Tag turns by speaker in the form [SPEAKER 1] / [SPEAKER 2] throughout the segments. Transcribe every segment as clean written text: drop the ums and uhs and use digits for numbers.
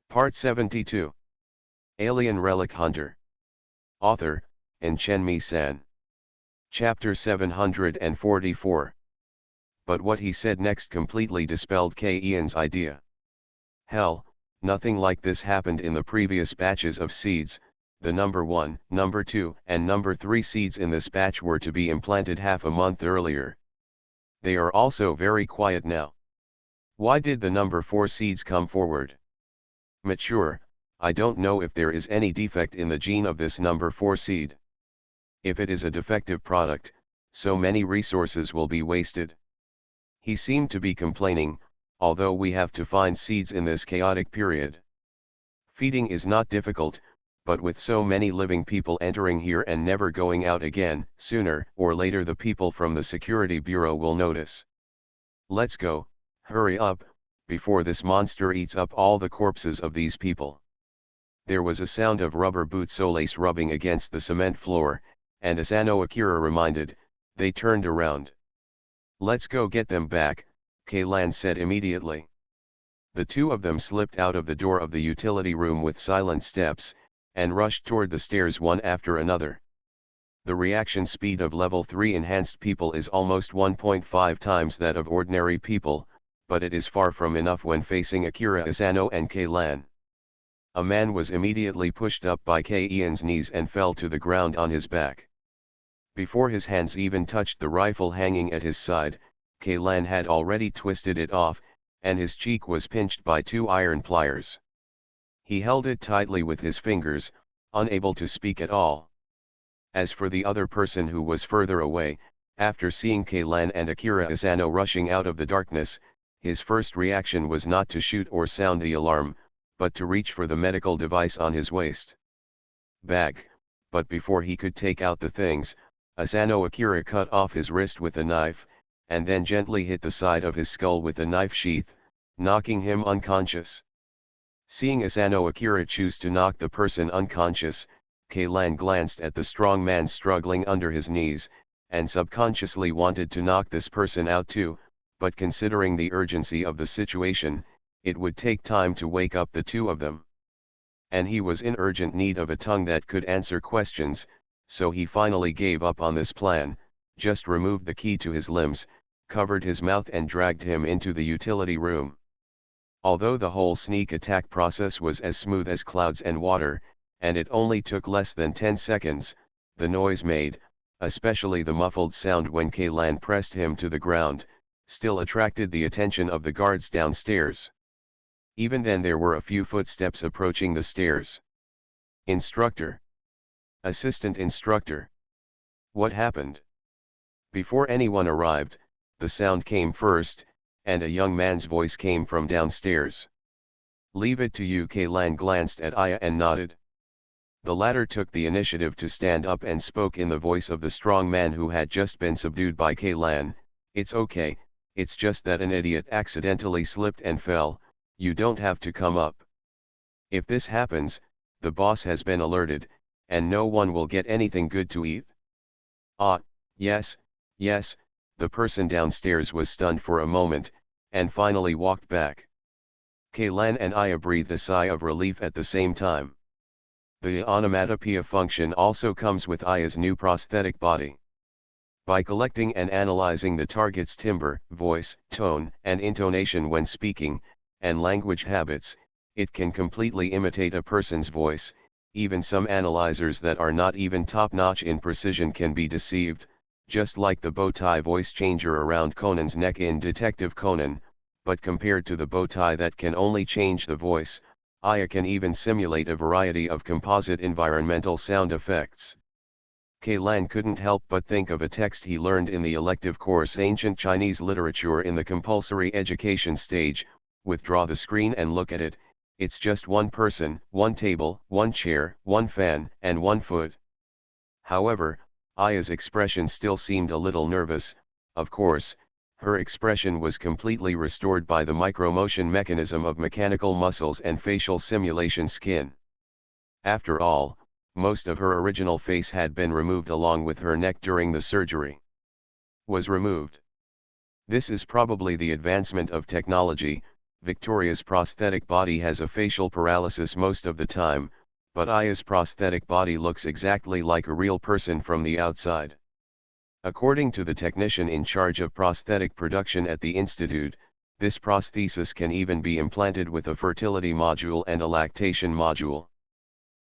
[SPEAKER 1] Part 72. Alien Relic Hunter. Author, Chen-Mi-san. Chapter 744. But what he said next completely dispelled Ian's idea. Hell, nothing like this happened in the previous batches of seeds. The number 1, number 2, and number 3 seeds in this batch were to be implanted half a month earlier. They are also very quiet now. Why did the number 4 seeds come forward? Mature, I don't know if there is any defect in the gene of this number 4 seed. If it is a defective product, so many resources will be wasted. He seemed to be complaining, although we have to find seeds in this chaotic period. Feeding is not difficult, but with so many living people entering here and never going out again, sooner or later the people from the Security Bureau will notice. Let's go, hurry up, before this monster eats up all the corpses of these people. There was a sound of rubber boot soles rubbing against the cement floor, and Asano Akira reminded, they turned around. Let's go get them back, Kaylan said immediately. The two of them slipped out of the door of the utility room with silent steps, and rushed toward the stairs one after another. The reaction speed of level 3 enhanced people is almost 1.5 times that of ordinary people, but it is far from enough when facing Akira Asano and Kaylan. A man was immediately pushed up by Ian's knees and fell to the ground on his back. Before his hands even touched the rifle hanging at his side, Kaylan had already twisted it off, and his cheek was pinched by 2 iron pliers. He held it tightly with his fingers, unable to speak at all. As for the other person who was further away, after seeing Kaylan and Akira Asano rushing out of the darkness, his first reaction was not to shoot or sound the alarm, but to reach for the medical device on his waist. Bag, but before he could take out the things, Asano Akira cut off his wrist with a knife, and then gently hit the side of his skull with the knife sheath, knocking him unconscious. Seeing Asano Akira choose to knock the person unconscious, Kaylan glanced at the strong man struggling under his knees, and subconsciously wanted to knock this person out too, but considering the urgency of the situation, it would take time to wake up the two of them. And he was in urgent need of a tongue that could answer questions, so he finally gave up on this plan, just removed the key to his limbs, covered his mouth and dragged him into the utility room. Although the whole sneak attack process was as smooth as clouds and water, and it only took less than 10 seconds, the noise made, especially the muffled sound when Kaylan pressed him to the ground, still attracted the attention of the guards downstairs. Even then there were a few footsteps approaching the stairs. Instructor. Assistant instructor. What happened? Before anyone arrived, the sound came first, and a young man's voice came from downstairs. Leave it to you. Kaylan glanced at Aya and nodded. The latter took the initiative to stand up and spoke in the voice of the strong man who had just been subdued by Kaylan. It's okay, it's just that an idiot accidentally slipped and fell, you don't have to come up. If this happens, the boss has been alerted, and no one will get anything good to eat. Ah, yes, yes, the person downstairs was stunned for a moment, and finally walked back. Kaylan and Aya breathed a sigh of relief at the same time. The onomatopoeia function also comes with Aya's new prosthetic body. By collecting and analyzing the target's timbre, voice, tone, and intonation when speaking, and language habits, it can completely imitate a person's voice. Even some analyzers that are not even top-notch in precision can be deceived, just like the bow tie voice changer around Conan's neck in Detective Conan, but compared to the bow tie that can only change the voice, Aya can even simulate a variety of composite environmental sound effects. Kaylan couldn't help but think of a text he learned in the elective course Ancient Chinese Literature in the compulsory education stage. Withdraw the screen and look at it, it's just one person, one table, one chair, one fan, and one foot. However, Aya's expression still seemed a little nervous. Of course, her expression was completely restored by the micromotion mechanism of mechanical muscles and facial simulation skin. After all, most of her original face had been removed along with her neck during the surgery. Was removed. This is probably the advancement of technology, Victoria's prosthetic body has a facial paralysis most of the time, but Aya's prosthetic body looks exactly like a real person from the outside. According to the technician in charge of prosthetic production at the institute, this prosthesis can even be implanted with a fertility module and a lactation module.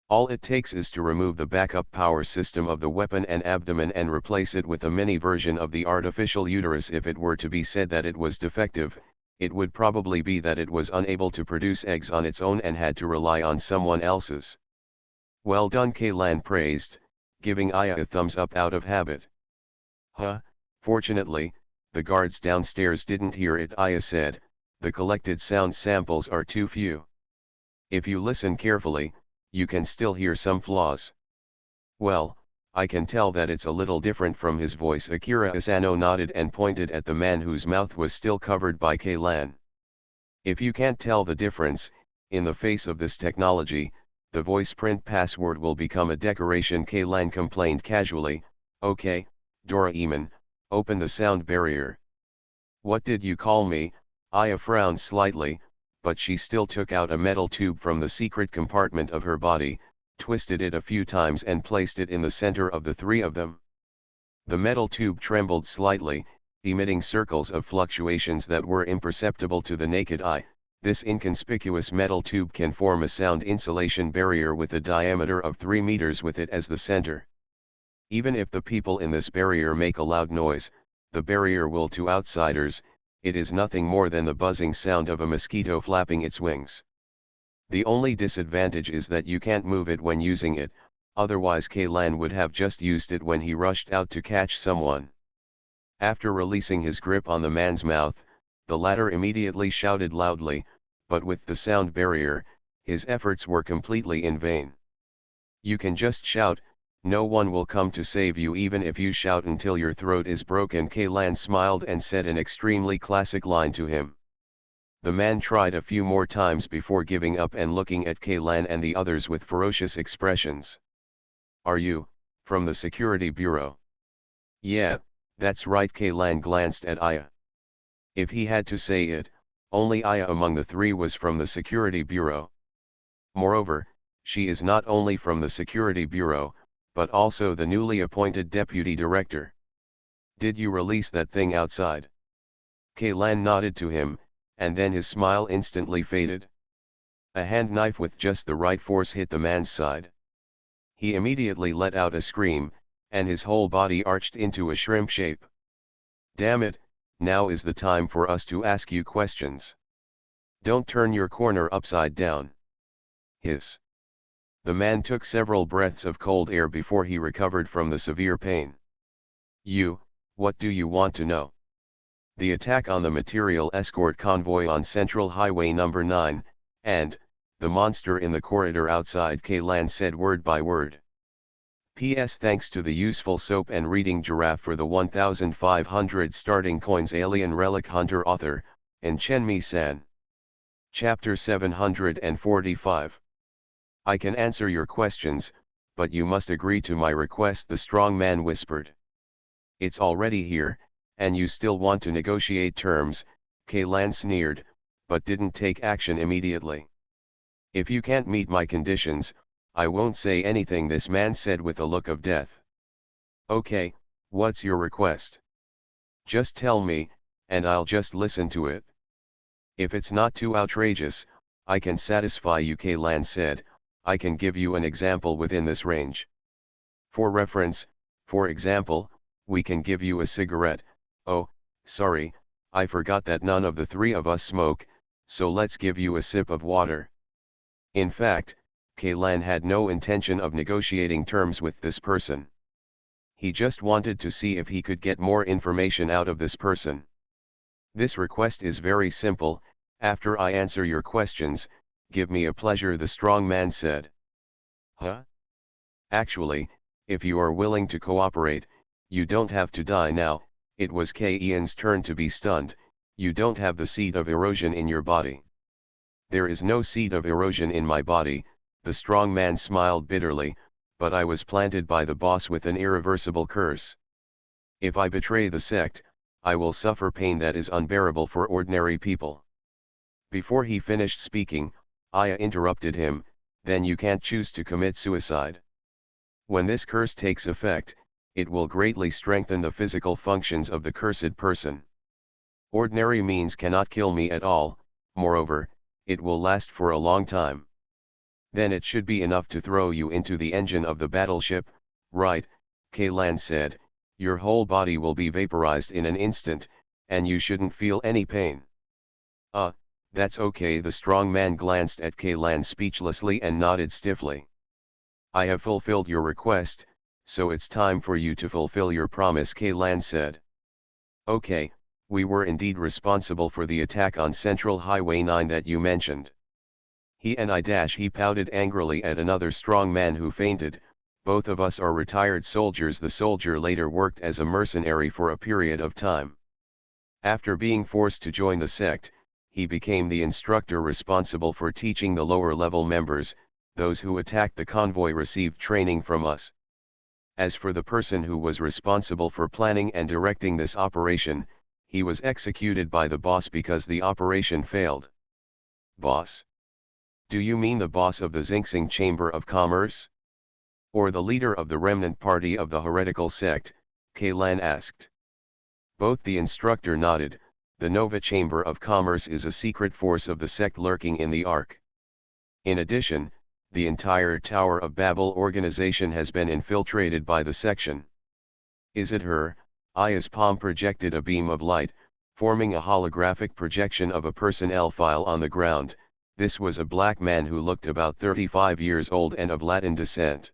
[SPEAKER 1] All it takes is to remove the backup power system of the weapon and abdomen and replace it with a mini version of the artificial uterus. If it were to be said that it was defective, it would probably be that it was unable to produce eggs on its own and had to rely on someone else's. Well done, Kaylan praised, giving Aya a thumbs up out of habit. Fortunately, the guards downstairs didn't hear it, Aya said. The collected sound samples are too few. If you listen carefully, you can still hear some flaws. Well, I can tell that it's a little different from his voice. Akira Asano nodded and pointed at the man whose mouth was still covered by Kaylan. If you can't tell the difference, in the face of this technology, the voice print password will become a decoration. Kaylan complained casually. Okay, Doraemon, open the sound barrier. What did you call me? Aya frowned slightly, but she still took out a metal tube from the secret compartment of her body, twisted it a few times and placed it in the center of the three of them. The metal tube trembled slightly, emitting circles of fluctuations that were imperceptible to the naked eye. This inconspicuous metal tube can form a sound insulation barrier with a diameter of 3 meters with it as the center. Even if the people in this barrier make a loud noise, the barrier will to outsiders, it is nothing more than the buzzing sound of a mosquito flapping its wings. The only disadvantage is that you can't move it when using it, otherwise Kaylan would have just used it when he rushed out to catch someone. After releasing his grip on the man's mouth, the latter immediately shouted loudly, but with the sound barrier, his efforts were completely in vain. You can just shout, no one will come to save you even if you shout until your throat is broken. Kaylan smiled and said an extremely classic line to him. The man tried a few more times before giving up and looking at Kaylan and the others with ferocious expressions. Are you, from the Security Bureau? Yeah, that's right. Kaylan glanced at Aya. If he had to say it, only Aya among the three was from the Security Bureau. Moreover, she is not only from the Security Bureau, but also the newly appointed deputy director. Did you release that thing outside? Kaylan nodded to him, and then his smile instantly faded. A hand knife with just the right force hit the man's side. He immediately let out a scream, and his whole body arched into a shrimp shape. Damn it, now is the time for us to ask you questions. Don't turn your corner upside down. Hiss. The man took several breaths of cold air before he recovered from the severe pain. What do you want to know? The attack on the material escort convoy on Central Highway number 9, and the monster in the corridor outside. Kaylan said word by word. P.S. Thanks to the useful soap and reading giraffe for the 1,500 starting coins. Alien Relic Hunter author, and Chenmi-san. Chapter 745. I can answer your questions, but you must agree to my request, the strong man whispered. It's already here, and you still want to negotiate terms, Kaylan sneered, but didn't take action immediately. If you can't meet my conditions, I won't say anything, this man said with a look of death. Okay, what's your request? Just tell me, and I'll just listen to it. If it's not too outrageous, I can satisfy you, Kaylan said. I can give you an example within this range. For reference, for example, we can give you a cigarette. Oh, sorry, I forgot that none of the three of us smoke, so let's give you a sip of water. In fact, Kaylan had no intention of negotiating terms with this person. He just wanted to see if he could get more information out of this person. This request is very simple. After I answer your questions, give me a pleasure, the strong man said. Huh? Actually, if you are willing to cooperate, you don't have to die now. It was Ian's turn to be stunned. You don't have the seed of erosion in your body. There is no seed of erosion in my body, the strong man smiled bitterly, but I was planted by the boss with an irreversible curse. If I betray the sect, I will suffer pain that is unbearable for ordinary people. Before he finished speaking, Aya interrupted him, then you can't choose to commit suicide. When this curse takes effect, it will greatly strengthen the physical functions of the cursed person. Ordinary means cannot kill me at all, moreover, it will last for a long time. Then it should be enough to throw you into the engine of the battleship, right? Kaylan said, your whole body will be vaporized in an instant, and you shouldn't feel any pain. That's okay. The strong man glanced at Kaylan speechlessly and nodded stiffly. I have fulfilled your request, so it's time for you to fulfill your promise, Kaylan said. Okay, we were indeed responsible for the attack on Central Highway 9 that you mentioned. He pouted angrily at another strong man who fainted. Both of us are retired soldiers. The soldier later worked as a mercenary for a period of time. After being forced to join the sect, he became the instructor responsible for teaching the lower-level members. Those who attacked the convoy received training from us. As for the person who was responsible for planning and directing this operation, he was executed by the boss because the operation failed. Boss? Do you mean the boss of the Xinxing Chamber of Commerce? Or the leader of the remnant party of the heretical sect? Kaylan asked. Both. The instructor nodded. The Nova Chamber of Commerce is a secret force of the sect lurking in the Ark. In addition, the entire Tower of Babel organization has been infiltrated by the section. Is it her? Aya's palm projected a beam of light, forming a holographic projection of a personnel file on the ground. This was a black man who looked about 35 years old and of Latin descent.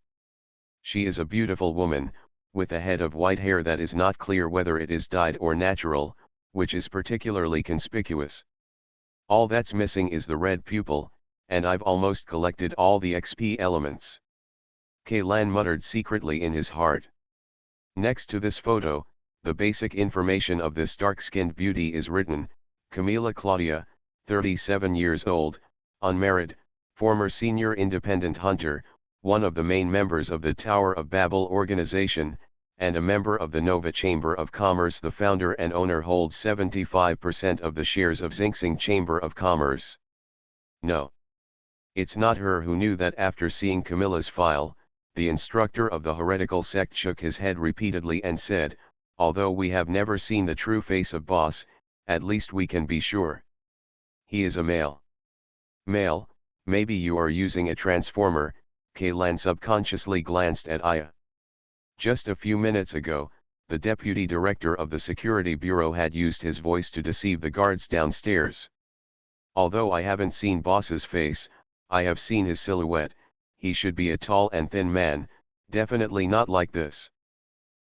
[SPEAKER 1] She is a beautiful woman, with a head of white hair that is not clear whether it is dyed or natural, which is particularly conspicuous. All that's missing is the red pupil, and I've almost collected all the XP elements. Kaylan muttered secretly in his heart. Next to this photo, the basic information of this dark-skinned beauty is written: Camila Claudia, 37 years old, unmarried, former senior independent hunter, one of the main members of the Tower of Babel organization, and a member of the Nova Chamber of Commerce. The founder and owner holds 75% of the shares of Xinxing Chamber of Commerce. No. It's not her. Who knew that? After seeing Camilla's file, the instructor of the heretical sect shook his head repeatedly and said, although we have never seen the true face of Boss, at least we can be sure. He is a male. Male? Maybe you are using a transformer. Kaylan subconsciously glanced at Aya. Just a few minutes ago, the deputy director of the security bureau had used his voice to deceive the guards downstairs. Although I haven't seen Boss's face, I have seen his silhouette. He should be a tall and thin man, definitely not like this.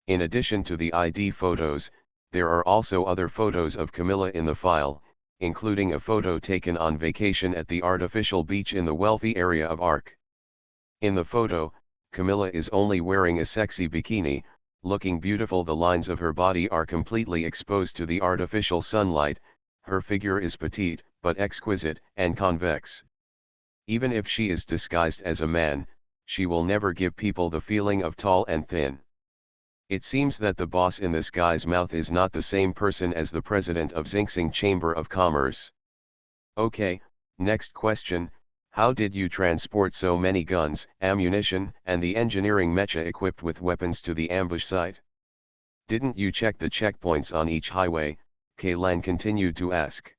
[SPEAKER 1] In addition to the ID photos, there are also other photos of Camilla in the file, including a photo taken on vacation at the artificial beach in the wealthy area of Ark. In the photo, Camilla is only wearing a sexy bikini, looking beautiful. The lines of her body are completely exposed to the artificial sunlight. Her figure is petite, but exquisite and convex. Even if she is disguised as a man, she will never give people the feeling of tall and thin. It seems that the boss in this guy's mouth is not the same person as the president of Xinxing Chamber of Commerce. Okay, next question. How did you transport so many guns, ammunition, and the engineering mecha equipped with weapons to the ambush site? Didn't you check the checkpoints on each highway? Kaylan continued to ask.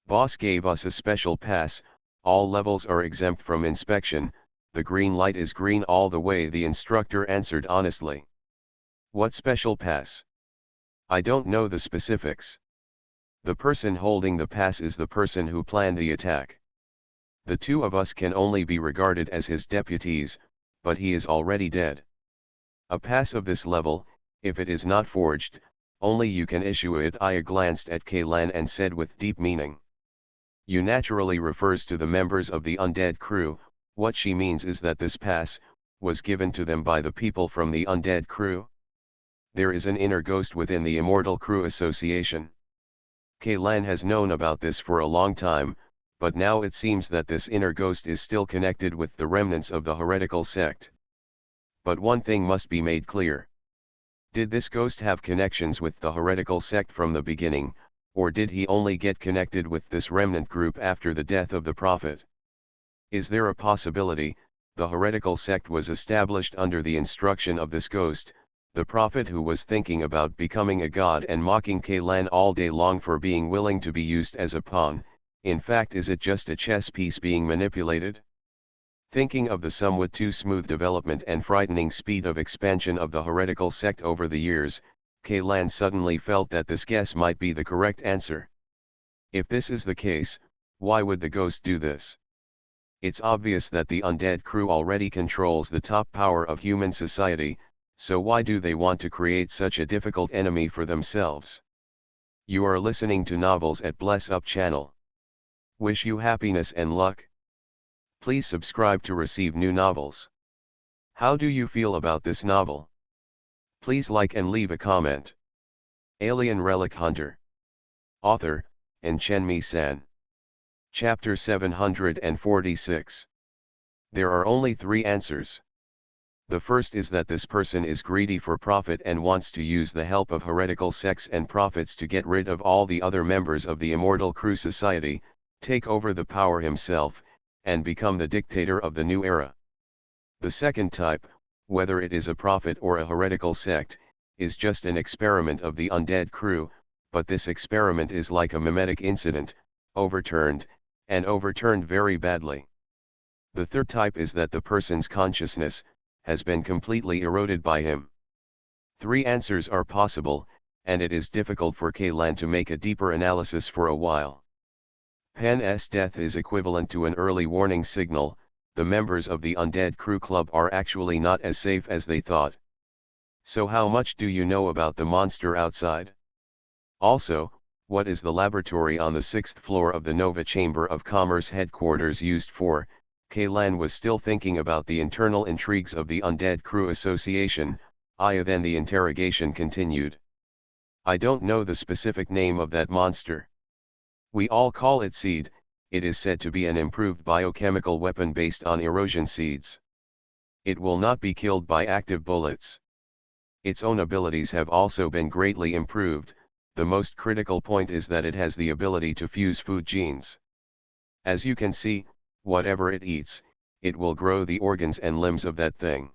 [SPEAKER 1] Boss gave us a special pass. All levels are exempt from inspection. The green light is green all the way, the instructor answered honestly. What special pass? I don't know the specifics. The person holding the pass is the person who planned the attack. The two of us can only be regarded as his deputies, but he is already dead. A pass of this level, if it is not forged, only you can issue it. Aya glanced at Kaylan and said with deep meaning. You naturally refers to the members of the undead crew. What she means is that this pass was given to them by the people from the undead crew. There is an inner ghost within the Immortal Crew Association. Kaylan has known about this for a long time, but now it seems that this inner ghost is still connected with the remnants of the heretical sect. But one thing must be made clear. Did this ghost have connections with the heretical sect from the beginning, or did he only get connected with this remnant group after the death of the prophet? Is there a possibility, the heretical sect was established under the instruction of this ghost, the prophet who was thinking about becoming a god and mocking Kalan all day long for being willing to be used as a pawn? In fact, is it just a chess piece being manipulated? Thinking of the somewhat too smooth development and frightening speed of expansion of the heretical sect over the years, Kalan suddenly felt that this guess might be the correct answer. If this is the case, why would the ghost do this? It's obvious that the undead crew already controls the top power of human society, so why do they want to create such a difficult enemy for themselves? You are listening to Novels at Bless Up channel. Wish you happiness and luck. Please subscribe to receive new novels. How do you feel about this novel? Please like and leave a comment. Alien Relic Hunter. Author, Chen-Mi-san. Chapter 746. There are only 3 answers. The first is that this person is greedy for profit and wants to use the help of heretical sects and prophets to get rid of all the other members of the immortal crew society, take over the power himself, and become the dictator of the new era. The second type, whether it is a prophet or a heretical sect, is just an experiment of the undead crew, but this experiment is like a mimetic incident, overturned, and overturned very badly. The third type is that the person's consciousness has been completely eroded by him. 3 answers are possible, and it is difficult for Kalan to make a deeper analysis for a while. Pan's death is equivalent to an early warning signal. The members of the Undead Crew Club are actually not as safe as they thought. So how much do you know about the monster outside? Also, what is the laboratory on the 6th floor of the Nova Chamber of Commerce headquarters used for? Kalan was still thinking about the internal intrigues of the Undead Crew Association. Then the interrogation continued. I don't know the specific name of that monster. We all call it Seed. It is said to be an improved biochemical weapon based on erosion seeds. It will not be killed by active bullets. Its own abilities have also been greatly improved. The most critical point is that it has the ability to fuse food genes. As you can see, whatever it eats, it will grow the organs and limbs of that thing.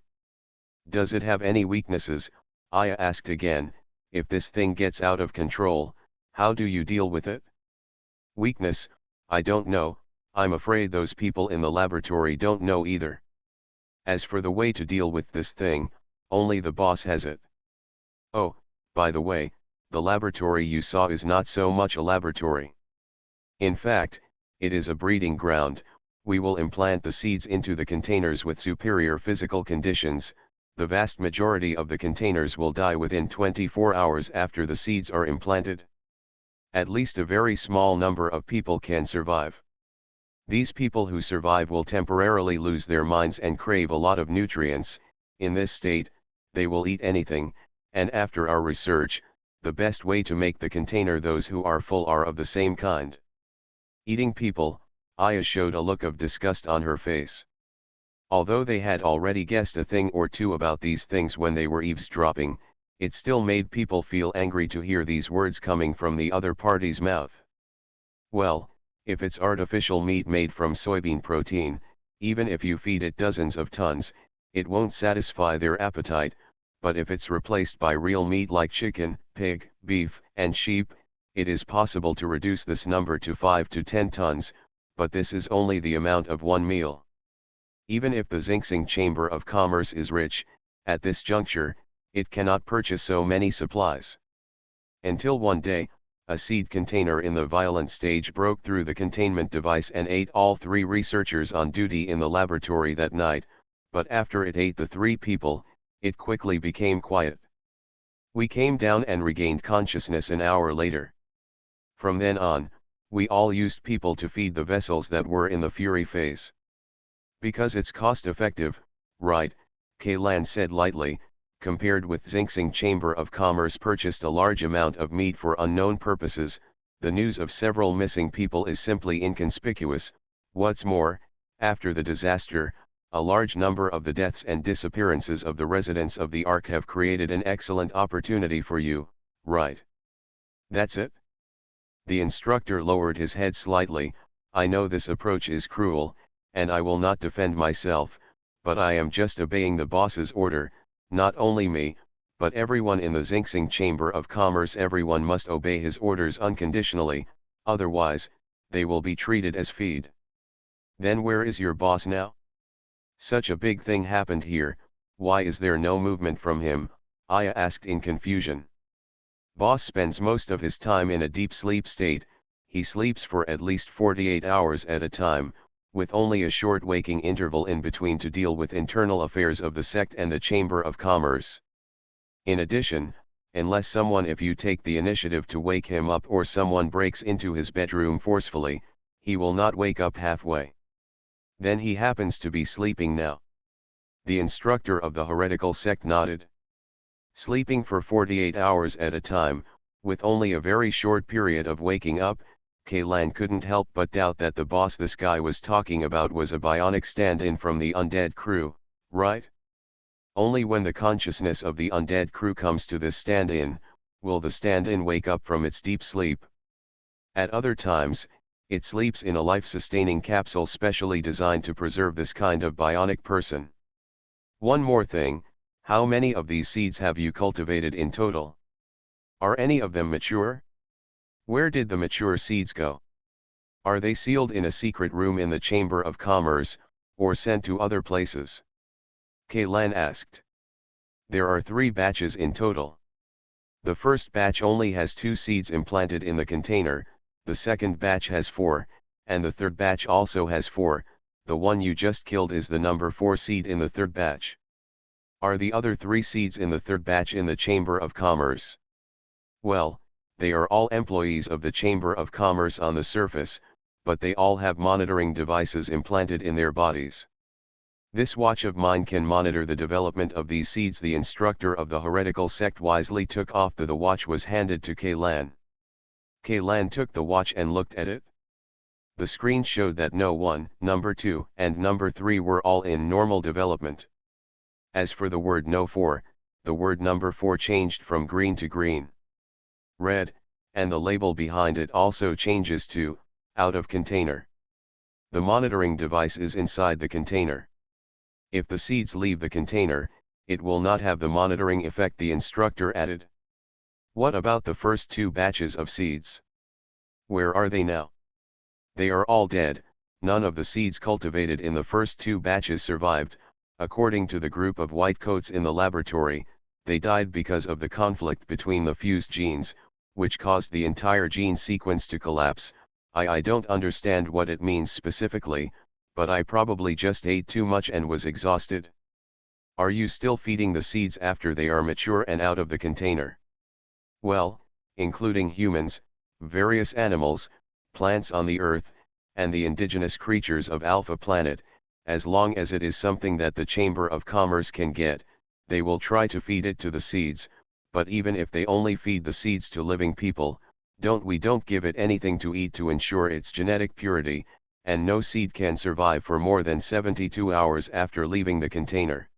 [SPEAKER 1] Does it have any weaknesses? Aya asked again. If this thing gets out of control, how do you deal with it? Weakness? I don't know. I'm afraid those people in the laboratory don't know either. As for the way to deal with this thing, only the boss has it. Oh, by the way, the laboratory you saw is not so much a laboratory. In fact, it is a breeding ground. We will implant the seeds into the containers with superior physical conditions. The vast majority of the containers will die within 24 hours after the seeds are implanted. At least a very small number of people can survive. These people who survive will temporarily lose their minds and crave a lot of nutrients. In this state, they will eat anything, and after our research, the best way to make the container those who are full are of the same kind. Eating people? Aya showed a look of disgust on her face. Although they had already guessed a thing or two about these things when they were eavesdropping, it still made people feel angry to hear these words coming from the other party's mouth. Well, if it's artificial meat made from soybean protein, even if you feed it dozens of tons, it won't satisfy their appetite, but if it's replaced by real meat like chicken, pig, beef, and sheep, it is possible to reduce this number to 5 to 10 tons, but this is only the amount of one meal. Even if the Xinxing Chamber of Commerce is rich, at this juncture, it cannot purchase so many supplies. Until one day, a seed container in the violent stage broke through the containment device and ate all 3 researchers on duty in the laboratory that night, but after it ate the 3 people, it quickly became quiet. We came down and regained consciousness an hour later. From then on, we all used people to feed the vessels that were in the fury phase. Because it's cost-effective, right? Kalan said lightly. Compared with Xinxing Chamber of Commerce purchased a large amount of meat for unknown purposes, the news of several missing people is simply inconspicuous. What's more, after the disaster, a large number of the deaths and disappearances of the residents of the Ark have created an excellent opportunity for you, right? That's it? The instructor lowered his head slightly. I know this approach is cruel, and I will not defend myself, but I am just obeying the boss's order. Not only me, but everyone in the Xinxing Chamber of Commerce. Everyone must obey his orders unconditionally, otherwise, they will be treated as feed. Then where is your boss now? Such a big thing happened here, why is there no movement from him? Aya asked in confusion. Boss spends most of his time in a deep sleep state. He sleeps for at least 48 hours at a time, with only a short waking interval in between to deal with internal affairs of the sect and the Chamber of Commerce. In addition, if you take the initiative to wake him up or someone breaks into his bedroom forcefully, he will not wake up halfway. Then he happens to be sleeping now. The instructor of the heretical sect nodded. Sleeping for 48 hours at a time, with only a very short period of waking up, Kaylan couldn't help but doubt that the boss this guy was talking about was a bionic stand-in from the undead crew, right? Only when the consciousness of the undead crew comes to this stand-in, will the stand-in wake up from its deep sleep. At other times, it sleeps in a life-sustaining capsule specially designed to preserve this kind of bionic person. One more thing, how many of these seeds have you cultivated in total? Are any of them mature? Where did the mature seeds go? Are they sealed in a secret room in the Chamber of Commerce, or sent to other places? Kaylan asked. There are 3 batches in total. The first batch only has 2 seeds implanted in the container, the second batch has 4, and the third batch also has 4, the one you just killed is the number 4 seed in the third batch. Are the other 3 seeds in the third batch in the Chamber of Commerce? Well, they are all employees of the Chamber of Commerce on the surface, but they all have monitoring devices implanted in their bodies. This watch of mine can monitor the development of these seeds. The instructor of the heretical sect wisely took off the watch was handed to Kaylan. Kaylan took the watch and looked at it. The screen showed that No. 1, number 2, and number 3 were all in normal development. As for the word No. 4, the word number 4 changed from green to green. Red, and the label behind it also changes to, out of container. The monitoring device is inside the container. If the seeds leave the container, it will not have the monitoring effect, the instructor added. What about the first 2 batches of seeds? Where are they now? They are all dead. None of the seeds cultivated in the first 2 batches survived. According to the group of white coats in the laboratory, they died because of the conflict between the fused genes, which caused the entire gene sequence to collapse. I don't understand what it means specifically, but I probably just ate too much and was exhausted. Are you still feeding the seeds after they are mature and out of the container? Well, including humans, various animals, plants on the earth, and the indigenous creatures of Alpha Planet, as long as it is something that the Chamber of Commerce can get, they will try to feed it to the seeds, but even if they only feed the seeds to living people, we don't give it anything to eat to ensure its genetic purity, and no seed can survive for more than 72 hours after leaving the container.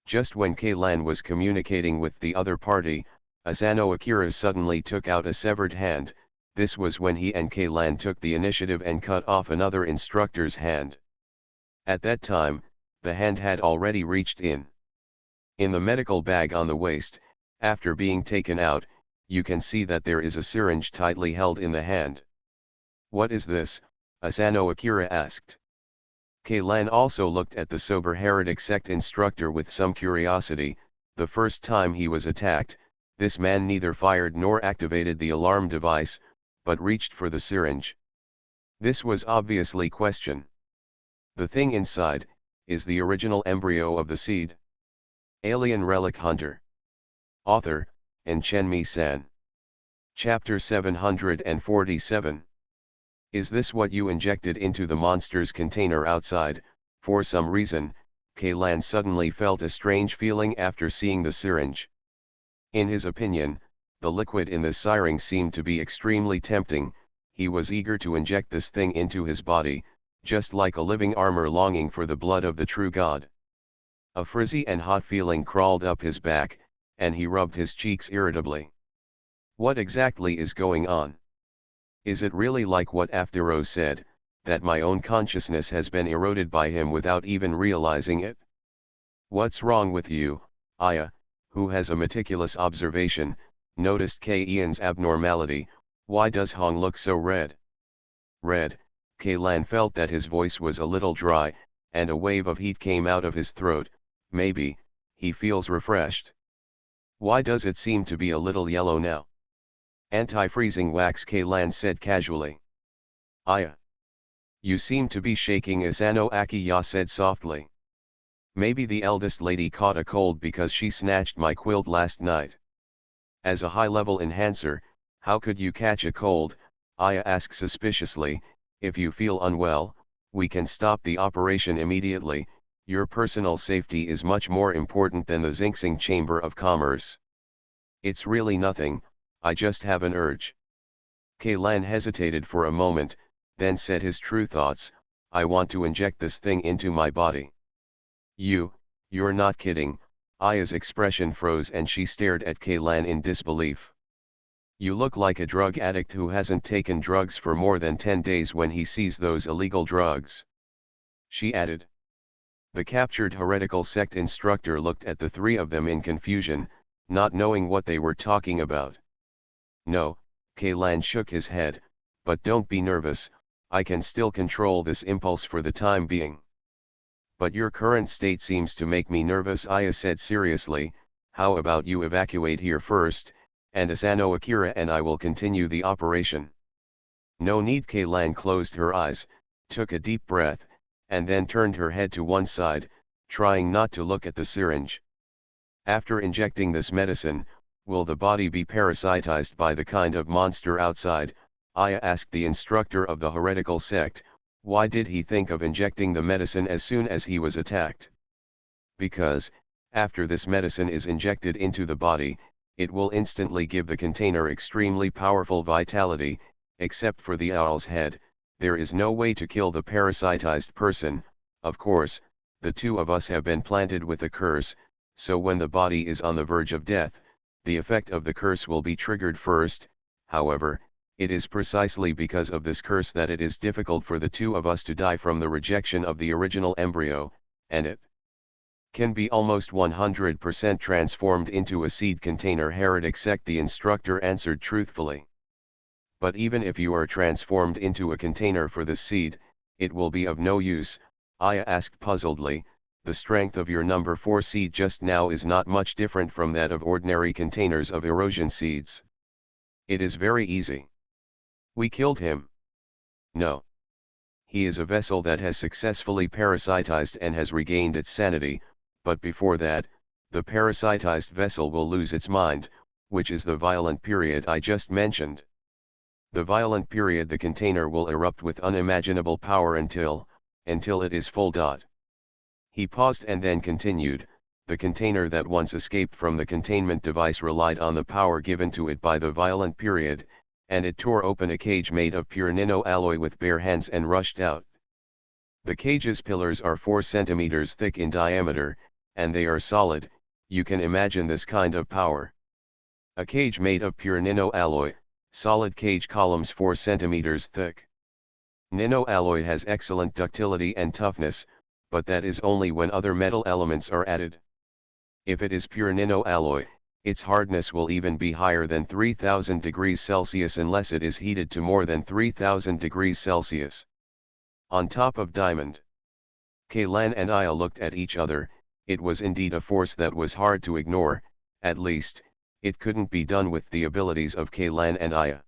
[SPEAKER 1] Just when Kaylan was communicating with the other party, Asano Akira suddenly took out a severed hand. This was when he and Kaylan took the initiative and cut off another instructor's hand. At that time, the hand had already reached in the medical bag on the waist. After being taken out, you can see that there is a syringe tightly held in the hand. What is this? Asano Akira asked. Kaylan also looked at the sober heretic sect instructor with some curiosity. The first time he was attacked, this man neither fired nor activated the alarm device, but reached for the syringe. This was obviously question. The thing inside, is the original embryo of the seed. Alien Relic Hunter. Author, Chenmi-san. Chapter 747. Is this what you injected into the monster's container outside? For some reason, Kaylan suddenly felt a strange feeling after seeing the syringe. In his opinion, the liquid in the syringe seemed to be extremely tempting. He was eager to inject this thing into his body, just like a living armor longing for the blood of the true God. A frizzy and hot feeling crawled up his back, and he rubbed his cheeks irritably. What exactly is going on? Is it really like what Aftero said, that my own consciousness has been eroded by him without even realizing it? What's wrong with you? Aya, who has a meticulous observation, noticed K-Ian's abnormality. Why does Hong look so red? Red, K-Lan felt that his voice was a little dry, and a wave of heat came out of his throat. Maybe, he feels refreshed. Why does it seem to be a little yellow now? Anti-freezing wax, K-Lan said casually. Aya. You seem to be shaking, Asano Akiya said softly. Maybe the eldest lady caught a cold because she snatched my quilt last night. As a high-level enhancer, how could you catch a cold? Aya asked suspiciously. If you feel unwell, we can stop the operation immediately. Your personal safety is much more important than the Xinxing Chamber of Commerce. It's really nothing, I just have an urge. K-Lan hesitated for a moment, then said his true thoughts. I want to inject this thing into my body. You're not kidding. Aya's expression froze and she stared at K-Lan in disbelief. You look like a drug addict who hasn't taken drugs for more than 10 days when he sees those illegal drugs. She added. The captured heretical sect instructor looked at the three of them in confusion, not knowing what they were talking about. No, K-Lan shook his head, but don't be nervous, I can still control this impulse for the time being. But your current state seems to make me nervous, Aya said seriously. How about you evacuate here first, and Asano Akira and I will continue the operation. No need. K-Lan closed her eyes, took a deep breath, and then turned her head to one side, trying not to look at the syringe. After injecting this medicine, will the body be parasitized by the kind of monster outside? Aya asked the instructor of the heretical sect. Why did he think of injecting the medicine as soon as he was attacked? Because, after this medicine is injected into the body, it will instantly give the container extremely powerful vitality. Except for the owl's head, there is no way to kill the parasitized person. Of course, the two of us have been planted with a curse, so when the body is on the verge of death, the effect of the curse will be triggered first. However, it is precisely because of this curse that it is difficult for the two of us to die from the rejection of the original embryo, and it can be almost 100% transformed into a seed container. Heretic sect, the instructor answered truthfully. But even if you are transformed into a container for this seed, it will be of no use. Aya asked puzzledly. The strength of your number 4 seed just now is not much different from that of ordinary containers of erosion seeds. It is very easy. We killed him. No. He is a vessel that has successfully parasitized and has regained its sanity, but before that, the parasitized vessel will lose its mind, which is the violent period I just mentioned. The violent period, the container will erupt with unimaginable power until it is full. He paused and then continued. The container that once escaped from the containment device relied on the power given to it by the violent period, and it tore open a cage made of pure nino alloy with bare hands and rushed out. The cage's pillars are 4 centimeters thick in diameter, and they are solid. You can imagine this kind of power. A cage made of pure nino alloy, solid cage columns 4 centimeters thick. Nino alloy has excellent ductility and toughness, but that is only when other metal elements are added. If it is pure nino alloy, its hardness will even be higher than 3000 degrees Celsius unless it is heated to more than 3000 degrees Celsius. On top of diamond. K-Lan and Aya looked at each other. It was indeed a force that was hard to ignore. At least, it couldn't be done with the abilities of K-Lan and Aya.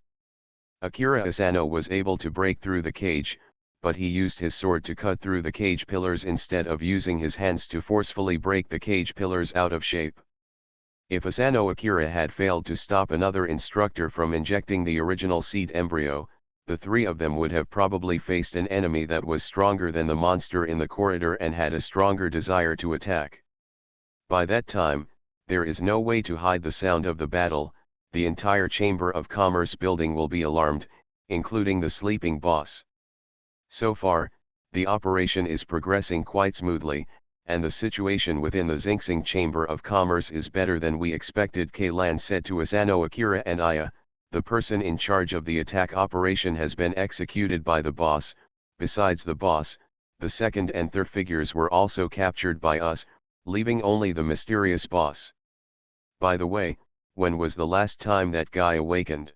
[SPEAKER 1] Akira Asano was able to break through the cage, but he used his sword to cut through the cage pillars instead of using his hands to forcefully break the cage pillars out of shape. If Asano Akira had failed to stop another instructor from injecting the original seed embryo, the three of them would have probably faced an enemy that was stronger than the monster in the corridor and had a stronger desire to attack. By that time, there is no way to hide the sound of the battle. The entire Chamber of Commerce building will be alarmed, including the sleeping boss. So far, the operation is progressing quite smoothly, and the situation within the Xinxing Chamber of Commerce is better than we expected, K-Lan said to Asano Akira and Aya. the person in charge of the attack operation has been executed by the boss. Besides the boss, the second and third figures were also captured by us, leaving only the mysterious boss. By the way, when was the last time that guy awakened?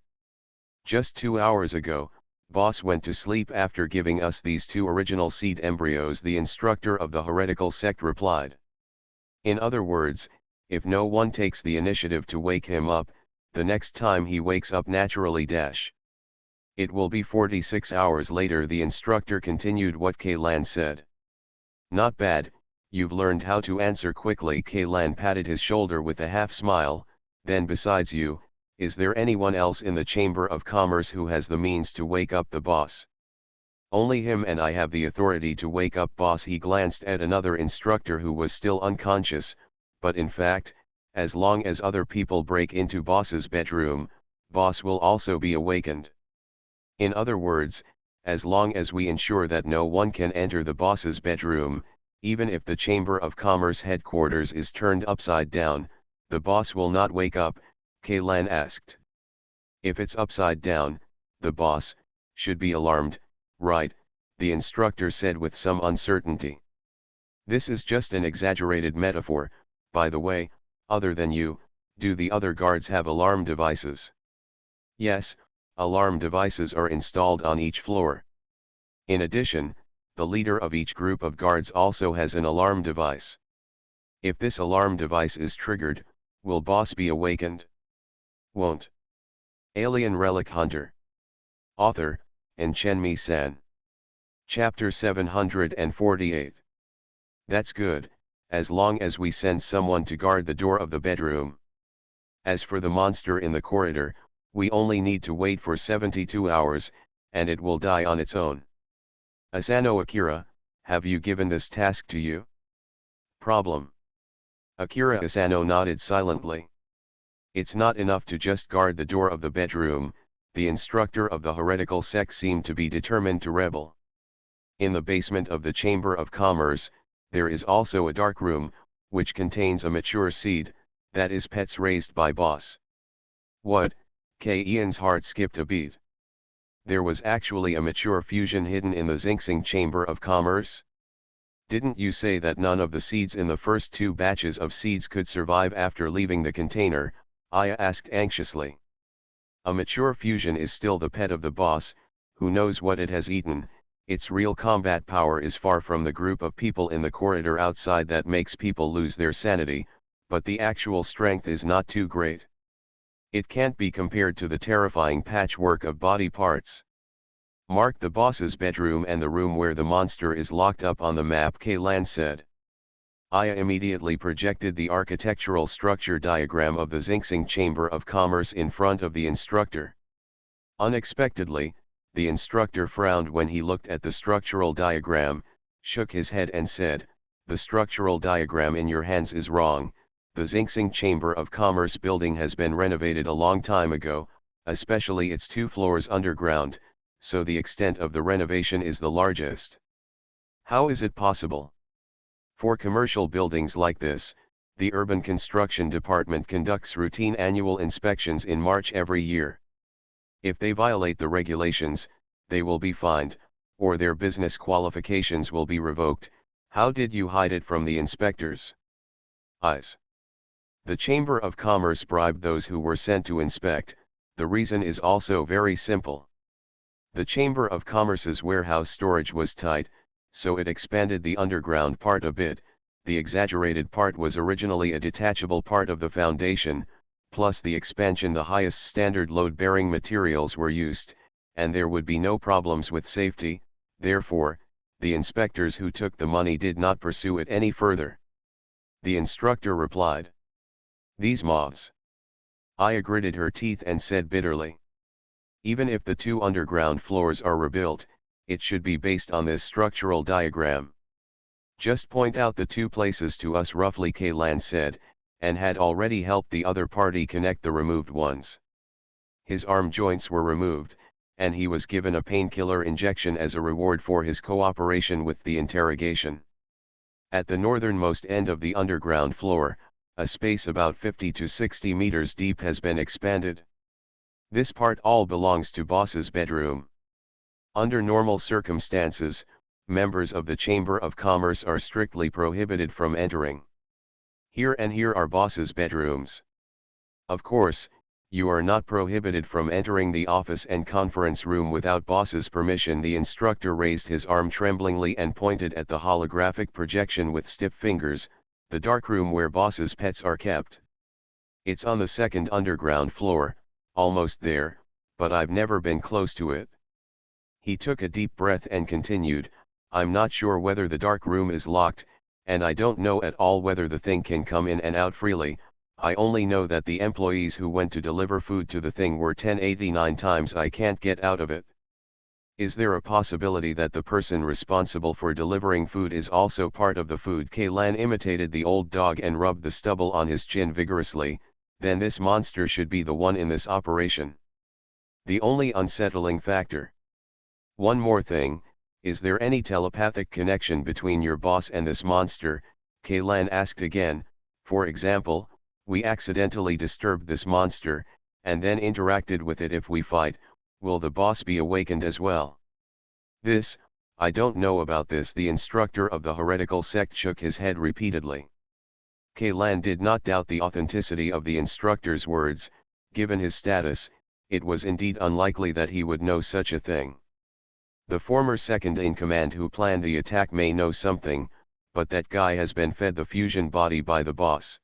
[SPEAKER 1] Just 2 hours ago. Boss went to sleep after giving us these 2 original seed embryos, the instructor of the heretical sect replied. In other words, if no one takes the initiative to wake him up, the next time he wakes up naturally it will be 46 hours later, the instructor continued what Kaylan said. Not bad, you've learned how to answer quickly. Kaylan patted his shoulder with a half smile. Then besides you, is there anyone else in the Chamber of Commerce who has the means to wake up the boss? Only him, and I have the authority to wake up boss. He glanced at another instructor who was still unconscious, but in fact, as long as other people break into boss's bedroom, boss will also be awakened. In other words, as long as we ensure that no one can enter the boss's bedroom, even if the Chamber of Commerce headquarters is turned upside down, the boss will not wake up, Kaylan asked. If it's upside down, the boss should be alarmed, right? The instructor said with some uncertainty. This is just an exaggerated metaphor. By the way, other than you, do the other guards have alarm devices? Yes, alarm devices are installed on each floor. In addition, the leader of each group of guards also has an alarm device. If this alarm device is triggered, will boss be awakened? Won't. Alien Relic Hunter. Author, and Chen-Mi-san. Chapter 748. That's good, as long as we send someone to guard the door of the bedroom. As for the monster in the corridor, we only need to wait for 72 hours, and it will die on its own. Asano Akira, have you given this task to you? Problem. Akira Asano nodded silently. It's not enough to just guard the door of the bedroom. The instructor of the heretical sect seemed to be determined to rebel. In the basement of the Chamber of Commerce, there is also a dark room, which contains a mature seed, that is pets raised by boss. What? Ian's heart skipped a beat. There was actually a mature fusion hidden in the Xinxing Chamber of Commerce? Didn't you say that none of the seeds in the first 2 batches of seeds could survive after leaving the container? Aya asked anxiously. A mature fusion is still the pet of the boss, who knows what it has eaten. Its real combat power is far from the group of people in the corridor outside that makes people lose their sanity, but the actual strength is not too great. It can't be compared to the terrifying patchwork of body parts. Mark the boss's bedroom and the room where the monster is locked up on the map, Kaylan said. Aya immediately projected the architectural structure diagram of the Xinxing Chamber of Commerce in front of the instructor. Unexpectedly, the instructor frowned when he looked at the structural diagram, shook his head and said, "The structural diagram in your hands is wrong. The Xinxing Chamber of Commerce building has been renovated a long time ago, especially its 2 floors underground, so the extent of the renovation is the largest." How is it possible? For commercial buildings like this, the Urban Construction Department conducts routine annual inspections in March every year. If they violate the regulations, they will be fined, or their business qualifications will be revoked. How did you hide it from the inspectors? Eyes. The Chamber of Commerce bribed those who were sent to inspect. The reason is also very simple. The Chamber of Commerce's warehouse storage was tight, so it expanded the underground part a bit. The exaggerated part was originally a detachable part of the foundation, plus the expansion the highest standard load-bearing materials were used, and there would be no problems with safety. Therefore, the inspectors who took the money did not pursue it any further. The instructor replied. These moths. Aya gritted her teeth and said bitterly. Even if the 2 underground floors are rebuilt, it should be based on this structural diagram. Just point out the 2 places to us roughly, Kaylan said, and had already helped the other party connect the removed ones. His arm joints were removed, and he was given a painkiller injection as a reward for his cooperation with the interrogation. At the northernmost end of the underground floor, a space about 50 to 60 meters deep has been expanded. This part all belongs to boss's bedroom. Under normal circumstances, members of the Chamber of Commerce are strictly prohibited from entering. Here are boss's bedrooms. Of course, you are not prohibited from entering the office and conference room without boss's permission. The instructor raised his arm tremblingly and pointed at the holographic projection with stiff fingers, the dark room where boss's pets are kept. It's on the second underground floor, almost there, but I've never been close to it. He took a deep breath and continued, I'm not sure whether the dark room is locked, and I don't know at all whether the thing can come in and out freely. I only know that the employees who went to deliver food to the thing were 1089 times. I can't get out of it. Is there a possibility that the person responsible for delivering food is also part of the food? Kaylan imitated the old dog and rubbed the stubble on his chin vigorously. Then this monster should be the one in this operation. The only unsettling factor. One more thing, is there any telepathic connection between your boss and this monster? Kaylan asked again. For example, we accidentally disturbed this monster, and then interacted with it. If we fight, will the boss be awakened as well? This, I don't know about this. The instructor of the heretical sect shook his head repeatedly. Kaylan did not doubt the authenticity of the instructor's words. Given his status, it was indeed unlikely that he would know such a thing. The former second-in-command who planned the attack may know something, but that guy has been fed the fusion body by the boss.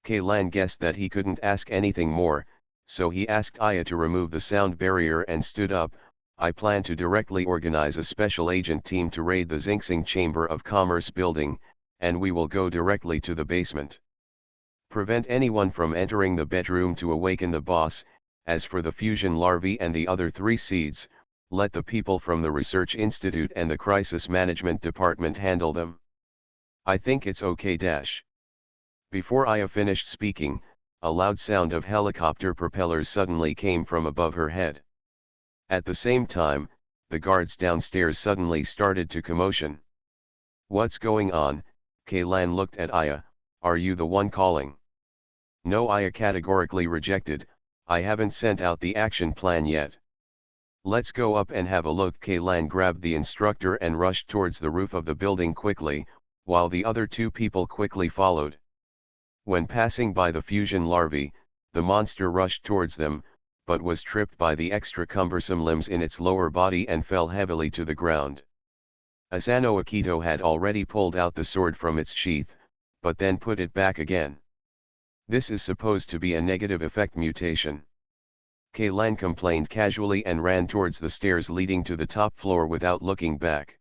[SPEAKER 1] Kaylan guessed that he couldn't ask anything more, so he asked Aya to remove the sound barrier and stood up. I plan to directly organize a special agent team to raid the Xinxing Chamber of Commerce building, and we will go directly to the basement. Prevent anyone from entering the bedroom to awaken the boss. As for the fusion larvae and the other 3 seeds, let the people from the Research Institute and the Crisis Management Department handle them. I think it's okay. Before Aya finished speaking, a loud sound of helicopter propellers suddenly came from above her head. At the same time, the guards downstairs suddenly started to commotion. What's going on? Kaylan looked at Aya. Are you the one calling? No, Aya categorically rejected. I haven't sent out the action plan yet. Let's go up and have a look. Kaylan grabbed the instructor and rushed towards the roof of the building quickly, while the other 2 people quickly followed. When passing by the fusion larvae, the monster rushed towards them, but was tripped by the extra cumbersome limbs in its lower body and fell heavily to the ground. Asano Akito had already pulled out the sword from its sheath, but then put it back again. This is supposed to be a negative effect mutation. Kaylan complained casually and ran towards the stairs leading to the top floor without looking back.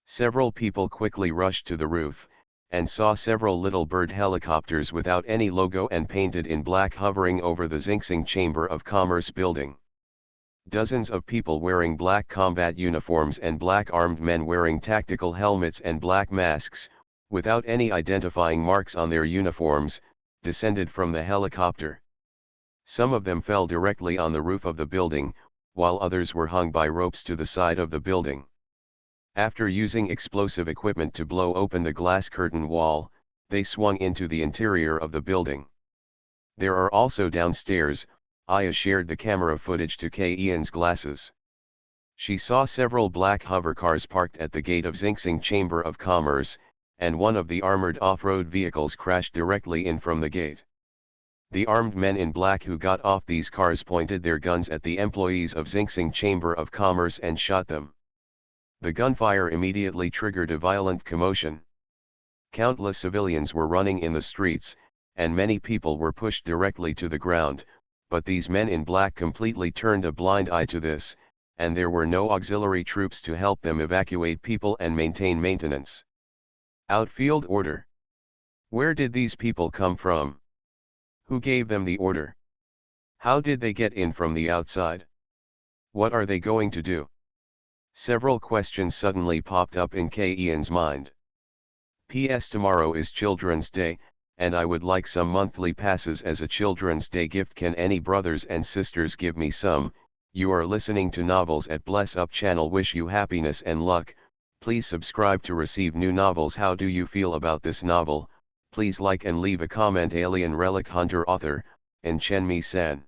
[SPEAKER 1] Several people quickly rushed to the roof, and saw several little bird helicopters without any logo and painted in black hovering over the Xinxing Chamber of Commerce building. Dozens of people wearing black combat uniforms and black armed men wearing tactical helmets and black masks, without any identifying marks on their uniforms, descended from the helicopter. Some of them fell directly on the roof of the building, while others were hung by ropes to the side of the building. After using explosive equipment to blow open the glass curtain wall, they swung into the interior of the building. There are also downstairs. Aya shared the camera footage to Ian's glasses. She saw several black hovercars parked at the gate of Xinxing Chamber of Commerce, and one of the armored off-road vehicles crashed directly in from the gate. The armed men in black who got off these cars pointed their guns at the employees of Xinxing Chamber of Commerce and shot them. The gunfire immediately triggered a violent commotion. Countless civilians were running in the streets, and many people were pushed directly to the ground, but these men in black completely turned a blind eye to this, and there were no auxiliary troops to help them evacuate people and maintain maintenance. Outfield order. Where did these people come from? Who gave them the order? How did they get in from the outside? What are they going to do? Several questions suddenly popped up in Ian's mind. P.S. Tomorrow is Children's Day, and I would like some monthly passes as a Children's Day gift. Can any brothers and sisters give me some? You are listening to Novels at Bless Up channel. Wish you happiness and luck. Please subscribe to receive new novels. How do you feel about this novel? Please like and leave a comment. Alien Relic Hunter author, and Chen Mi San.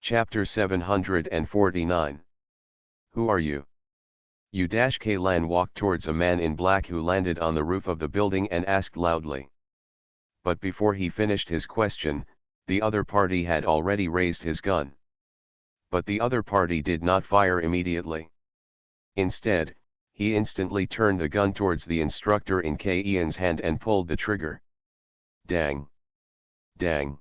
[SPEAKER 1] Chapter 749. Who are you? Kaylan walked towards a man in black who landed on the roof of the building and asked loudly. But before he finished his question, the other party had already raised his gun. But the other party did not fire immediately. Instead, he instantly turned the gun towards the instructor in Ian's hand and pulled the trigger. Dang! Dang!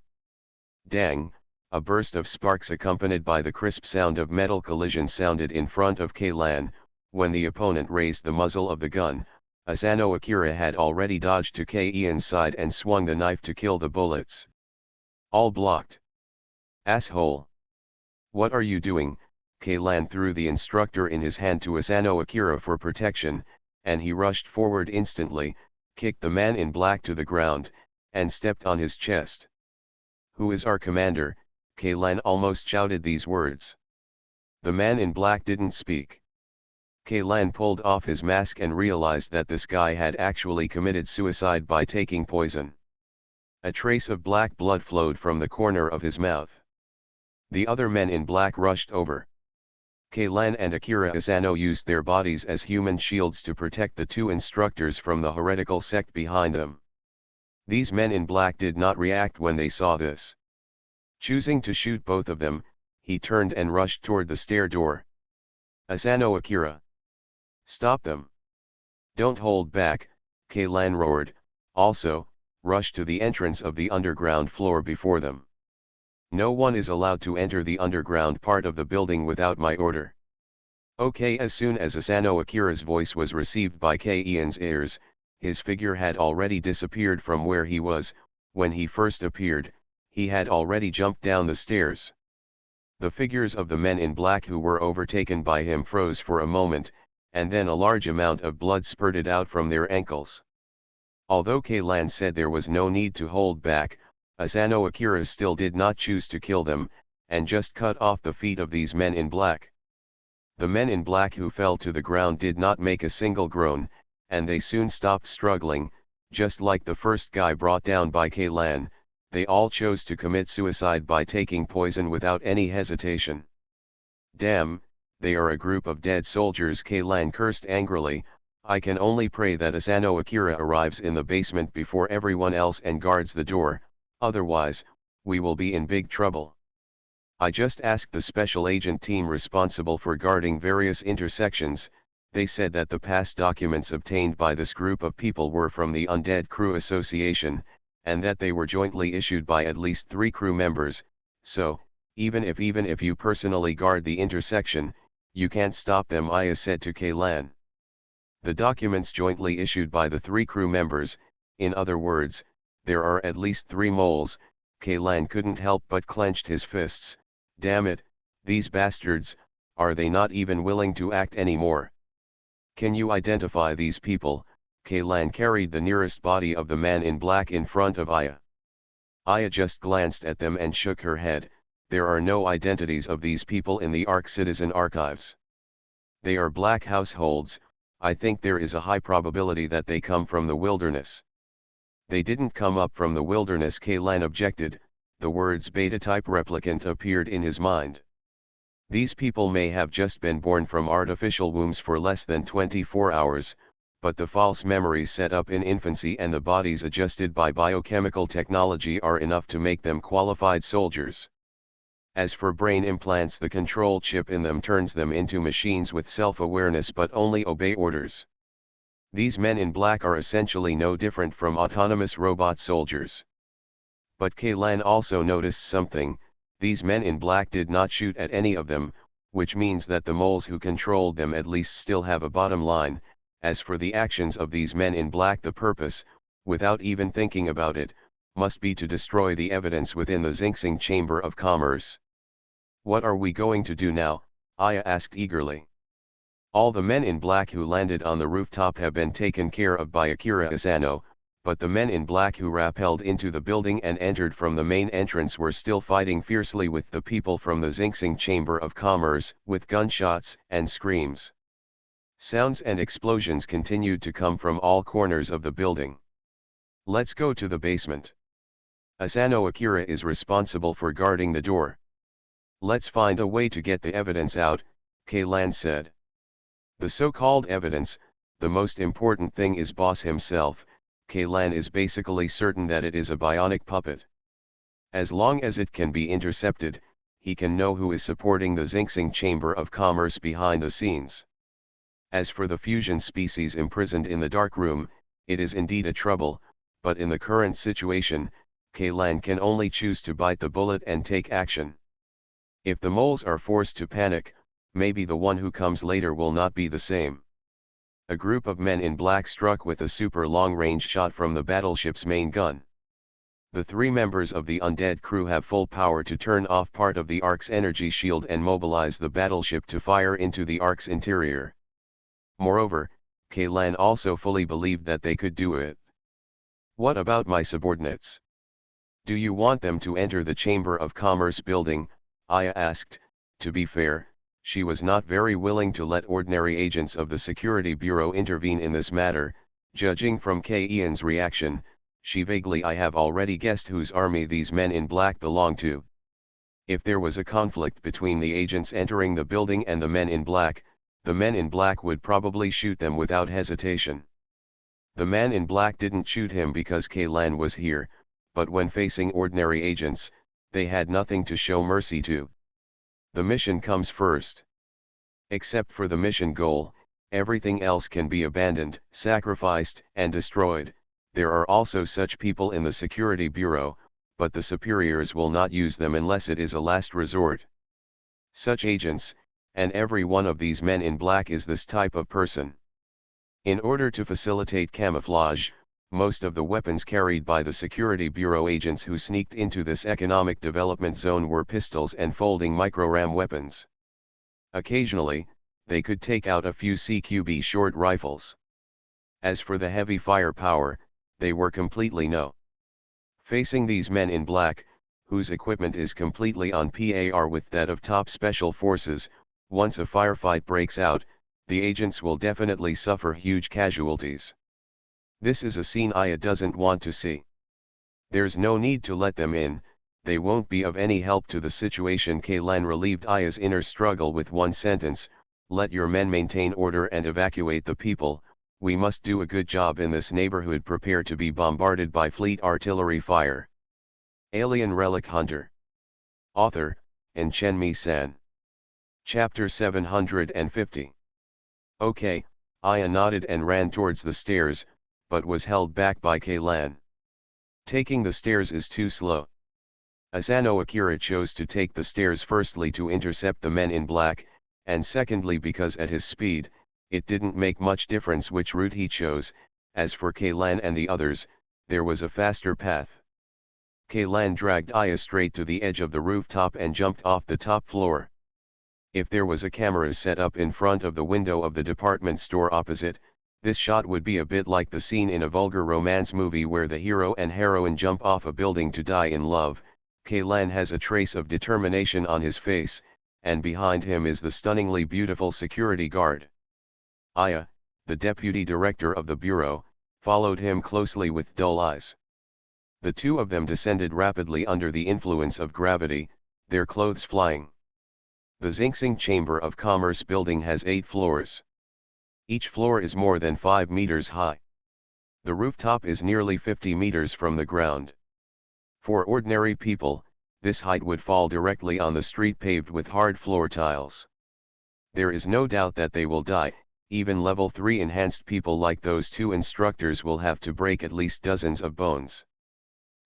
[SPEAKER 1] Dang! A burst of sparks accompanied by the crisp sound of metal collision sounded in front of Kaylan. When the opponent raised the muzzle of the gun, Asano Akira had already dodged to Ian's side and swung the knife to kill the bullets. All blocked. Asshole! What are you doing? Kaylan threw the instructor in his hand to Asano Akira for protection, and he rushed forward instantly, kicked the man in black to the ground, and stepped on his chest. Who is our commander? Kaylan almost shouted these words. The man in black didn't speak. Kaylan pulled off his mask and realized that this guy had actually committed suicide by taking poison. A trace of black blood flowed from the corner of his mouth. The other men in black rushed over. Kaylan and Akira Asano used their bodies as human shields to protect the two instructors from the heretical sect behind them. These men in black did not react when they saw this. Choosing to shoot both of them, he turned and rushed toward the stair door. Asano Akira! Stop them! Don't hold back, Kaylan roared. Also, rush to the entrance of the underground floor before them. No one is allowed to enter the underground part of the building without my order. Okay. As soon as Asano Akira's voice was received by Ian's ears, his figure had already disappeared from where he was. When he first appeared, he had already jumped down the stairs. The figures of the men in black who were overtaken by him froze for a moment, and then a large amount of blood spurted out from their ankles. Although Kaylan said there was no need to hold back, Asano Akira still did not choose to kill them, and just cut off the feet of these men in black. The men in black who fell to the ground did not make a single groan, and they soon stopped struggling. Just like the first guy brought down by Kaylan, they all chose to commit suicide by taking poison without any hesitation. Damn, they are a group of dead soldiers, Kaylan cursed angrily. I can only pray that Asano Akira arrives in the basement before everyone else and guards the door, otherwise, we will be in big trouble. I just asked the special agent team responsible for guarding various intersections. They said that the past documents obtained by this group of people were from the Undead Crew Association, and that they were jointly issued by at least 3 crew members, so, even if you personally guard the intersection, you can't stop them, Aya said to Kaylan. The documents jointly issued by the 3 crew members, in other words, there are at least 3 moles. Kaylan couldn't help but clenched his fists. Damn it, these bastards, are they not even willing to act anymore? Can you identify these people? Kaylan carried the nearest body of the man in black in front of Aya. Aya just glanced at them and shook her head. There are no identities of these people in the Ark Citizen archives. They are black households. I think there is a high probability that they come from the wilderness. They didn't come up from the wilderness, Kaylan objected. The words beta-type replicant appeared in his mind. These people may have just been born from artificial wombs for less than 24 hours, but the false memories set up in infancy and the bodies adjusted by biochemical technology are enough to make them qualified soldiers. As for brain implants, the control chip in them turns them into machines with self-awareness but only obey orders. These men in black are essentially no different from autonomous robot soldiers. But Kaylan also noticed something. These men in black did not shoot at any of them, which means that the moles who controlled them at least still have a bottom line. As for the actions of these men in black, the purpose, without even thinking about it, must be to destroy the evidence within the Xinxing Chamber of Commerce. What are we going to do now? Aya asked eagerly. All the men in black who landed on the rooftop have been taken care of by Akira Asano, but the men in black who rappelled into the building and entered from the main entrance were still fighting fiercely with the people from the Xinxing Chamber of Commerce, with gunshots and screams. Sounds and explosions continued to come from all corners of the building. Let's go to the basement. Asano Akira is responsible for guarding the door. Let's find a way to get the evidence out, Kaylan said. The so-called evidence, the most important thing is boss himself. Kaylan is basically certain that it is a bionic puppet. As long as it can be intercepted, he can know who is supporting the Xinxing Chamber of Commerce behind the scenes. As for the fusion species imprisoned in the dark room, it is indeed a trouble, but in the current situation, Kaylan can only choose to bite the bullet and take action. If the moles are forced to panic, maybe the one who comes later will not be the same. A group of men in black struck with a super long-range shot from the battleship's main gun. The 3 members of the undead crew have full power to turn off part of the Ark's energy shield and mobilize the battleship to fire into the Ark's interior. Moreover, Kaylan also fully believed that they could do it. What about my subordinates? Do you want them to enter the Chamber of Commerce building? Aya asked. To be fair, she was not very willing to let ordinary agents of the Security Bureau intervene in this matter. Judging from Ian's reaction, I have already guessed whose army these men in black belong to. If there was a conflict between the agents entering the building and the men in black would probably shoot them without hesitation. The man in black didn't shoot him because Kaylan was here, but when facing ordinary agents, they had nothing to show mercy to. The mission comes first. Except for the mission goal, everything else can be abandoned, sacrificed, and destroyed. There are also such people in the Security Bureau, but the superiors will not use them unless it is a last resort. Such agents, and every one of these men in black is this type of person. In order to facilitate camouflage, most of the weapons carried by the Security Bureau agents who sneaked into this economic development zone were pistols and folding micro-ram weapons. Occasionally, they could take out a few CQB short rifles. As for the heavy firepower, they were completely no. Facing these men in black, whose equipment is completely on par with that of top special forces, once a firefight breaks out, the agents will definitely suffer huge casualties. This is a scene Aya doesn't want to see. There's no need to let them in, they won't be of any help to the situation. Kaylan relieved Aya's inner struggle with one sentence: let your men maintain order and evacuate the people. We must do a good job in this neighborhood. Prepare to be bombarded by fleet artillery fire. Alien Relic Hunter. Author, Chen San. Chapter 750. Okay, Aya nodded and ran towards the stairs, but was held back by Kaylan. Taking the stairs is too slow. Asano Akira chose to take the stairs firstly to intercept the men in black, and secondly because at his speed, it didn't make much difference which route he chose. As for Kaylan and the others, there was a faster path. Kaylan dragged Aya straight to the edge of the rooftop and jumped off the top floor. If there was a camera set up in front of the window of the department store opposite, this shot would be a bit like the scene in a vulgar romance movie where the hero and heroine jump off a building to die in love. Kaylan has a trace of determination on his face, and behind him is the stunningly beautiful security guard. Aya, the deputy director of the bureau, followed him closely with dull eyes. The two of them descended rapidly under the influence of gravity, their clothes flying. The Xinxing Chamber of Commerce building has 8 floors. Each floor is more than 5 meters high. The rooftop is nearly 50 meters from the ground. For ordinary people, this height would fall directly on the street paved with hard floor tiles. There is no doubt that they will die. Even level 3 enhanced people like those 2 instructors will have to break at least dozens of bones.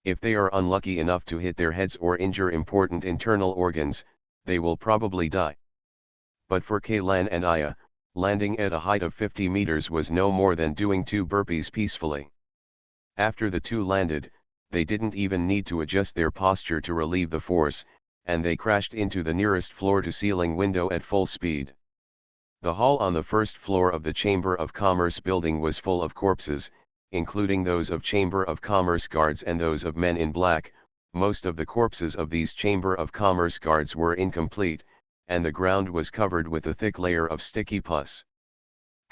[SPEAKER 1] If they are unlucky enough to hit their heads or injure important internal organs, they will probably die. But for Kaylan and Aya, landing at a height of 50 meters was no more than doing 2 burpees peacefully. After the 2 landed, they didn't even need to adjust their posture to relieve the force, and they crashed into the nearest floor-to-ceiling window at full speed. The hall on the first floor of the Chamber of Commerce building was full of corpses, including those of Chamber of Commerce guards and those of men in black. Most of the corpses of these Chamber of Commerce guards were incomplete, and the ground was covered with a thick layer of sticky pus.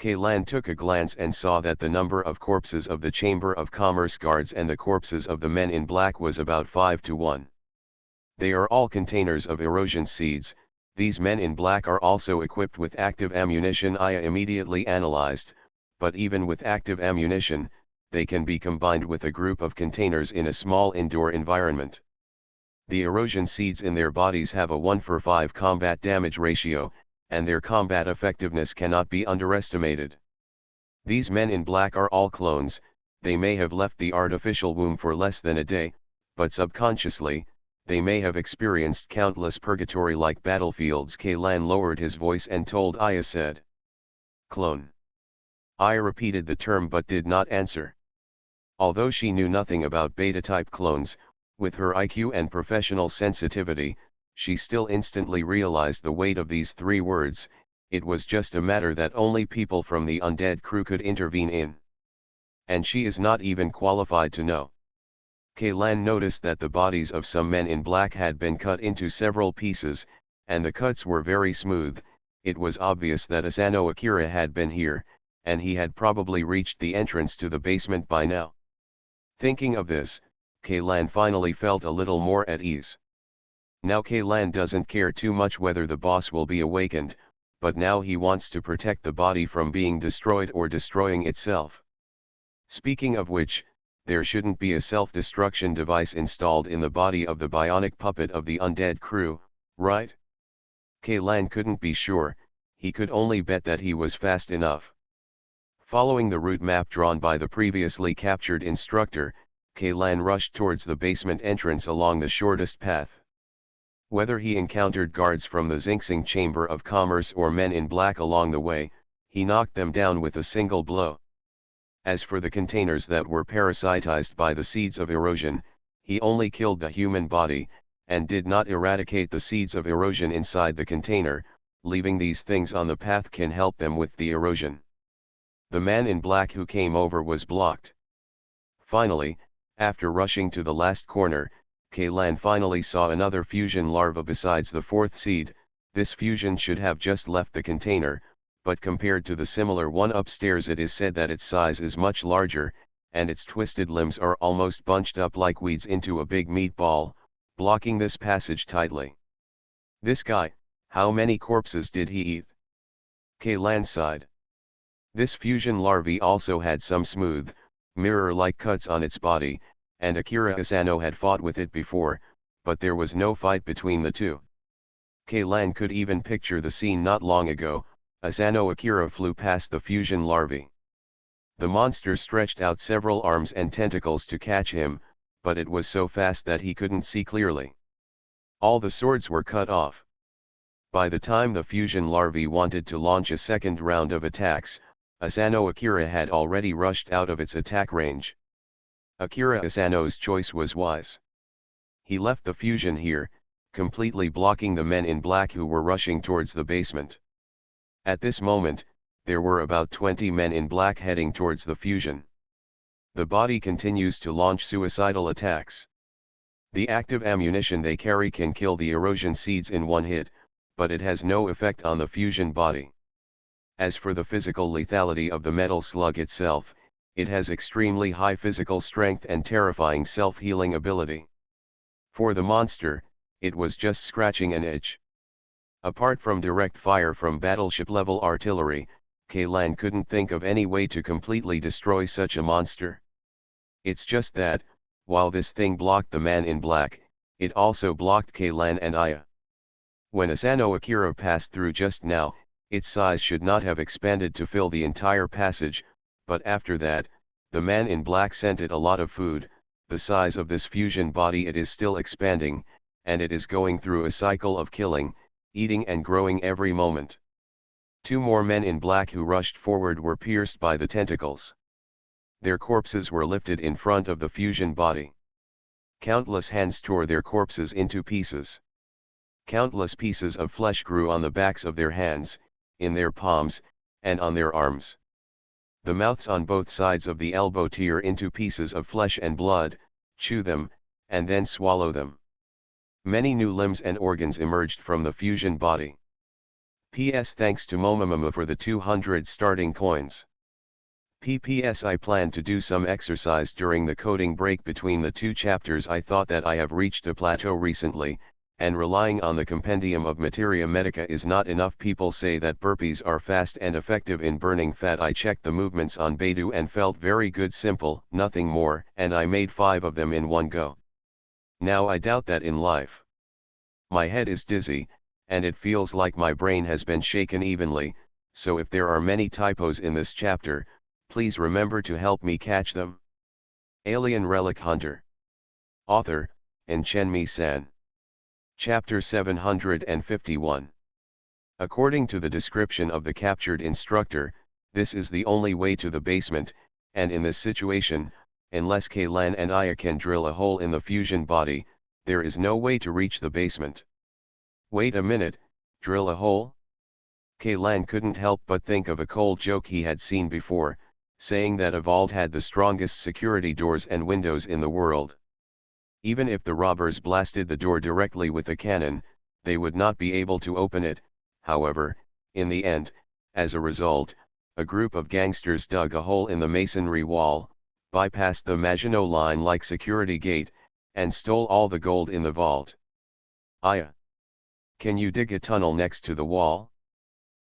[SPEAKER 1] Kaylan took a glance and saw that the number of corpses of the Chamber of Commerce guards and the corpses of the men in black was about 5 to 1. They are all containers of erosion seeds. These men in black are also equipped with active ammunition. I immediately analyzed, but even with active ammunition, they can be combined with a group of containers in a small indoor environment. The erosion seeds in their bodies have a 1:5 combat damage ratio, and their combat effectiveness cannot be underestimated. These men in black are all clones. They may have left the artificial womb for less than a day, but subconsciously, they may have experienced countless purgatory-like battlefields. Kaylan lowered his voice and told Aya said. Clone. Aya repeated the term but did not answer. Although she knew nothing about beta-type clones, with her IQ and professional sensitivity, she still instantly realized the weight of these three words. It was just a matter that only people from the undead crew could intervene in. And she is not even qualified to know. Kaylan noticed that the bodies of some men in black had been cut into several pieces, and the cuts were very smooth. It was obvious that Asano Akira had been here, and he had probably reached the entrance to the basement by now. Thinking of this, Kaylan finally felt a little more at ease. Now Kaylan doesn't care too much whether the boss will be awakened, but now he wants to protect the body from being destroyed or destroying itself. Speaking of which, there shouldn't be a self-destruction device installed in the body of the bionic puppet of the undead crew, right? Kaylan couldn't be sure, he could only bet that he was fast enough. Following the route map drawn by the previously captured instructor, Kaylan rushed towards the basement entrance along the shortest path. Whether he encountered guards from the Xinxing Chamber of Commerce or men in black along the way, he knocked them down with a single blow. As for the containers that were parasitized by the seeds of erosion, he only killed the human body, and did not eradicate the seeds of erosion inside the container. Leaving these things on the path can help them with the erosion. The man in black who came over was blocked. Finally, after rushing to the last corner, Kaylan finally saw another fusion larva besides the fourth seed. This fusion should have just left the container, but compared to the similar one upstairs it is said that its size is much larger, and its twisted limbs are almost bunched up like weeds into a big meatball, blocking this passage tightly. This guy, how many corpses did he eat? Kaylan sighed. This fusion larvae also had some smooth, mirror-like cuts on its body, and Akira Asano had fought with it before, but there was no fight between the two. Kaylan could even picture the scene not long ago. Asano Akira flew past the fusion larvae. The monster stretched out several arms and tentacles to catch him, but it was so fast that he couldn't see clearly. All the swords were cut off. By the time the fusion larvae wanted to launch a second round of attacks, Asano Akira had already rushed out of its attack range. Akira Asano's choice was wise. He left the fusion here, completely blocking the men in black who were rushing towards the basement. At this moment, there were about 20 men in black heading towards the fusion. The body continues to launch suicidal attacks. The active ammunition they carry can kill the erosion seeds in one hit, but it has no effect on the fusion body. As for the physical lethality of the metal slug itself, it has extremely high physical strength and terrifying self-healing ability. For the monster, it was just scratching an itch. Apart from direct fire from battleship-level artillery, Kaylan couldn't think of any way to completely destroy such a monster. It's just that, while this thing blocked the man in black, it also blocked Kaylan and Aya. When Asano Akira passed through just now, its size should not have expanded to fill the entire passage, but after that, the man in black sent it a lot of food. The size of this fusion body, it is still expanding, and it is going through a cycle of killing, eating and growing every moment. Two more men in black who rushed forward were pierced by the tentacles. Their corpses were lifted in front of the fusion body. Countless hands tore their corpses into pieces. Countless pieces of flesh grew on the backs of their hands, in their palms, and on their arms. The mouths on both sides of the elbow tear into pieces of flesh and blood, chew them, and then swallow them. Many new limbs and organs emerged from the fusion body. P.S. Thanks to Momomama for the 200 starting coins. PPS I plan to do some exercise during the coding break between the two chapters. I thought that I have reached a plateau recently, and relying on the compendium of Materia Medica is not enough. People say that burpees are fast and effective in burning fat. I checked the movements on Baidu and felt very good, simple, nothing more, and I made 5 of them in one go. Now I doubt that in life. My head is dizzy, and it feels like my brain has been shaken evenly, so if there are many typos in this chapter, please remember to help me catch them. Alien Relic Hunter. Author, Chenmi San. Chapter 751. According to the description of the captured instructor, this is the only way to the basement, and in this situation, unless Kaylan and Aya can drill a hole in the fusion body, there is no way to reach the basement. Wait a minute, drill a hole? Kaylan couldn't help but think of a cold joke he had seen before, saying that a vault had the strongest security doors and windows in the world. Even if the robbers blasted the door directly with a cannon, they would not be able to open it. However, in the end, as a result, a group of gangsters dug a hole in the masonry wall, bypassed the Maginot Line-like security gate, and stole all the gold in the vault. Aya, can you dig a tunnel next to the wall?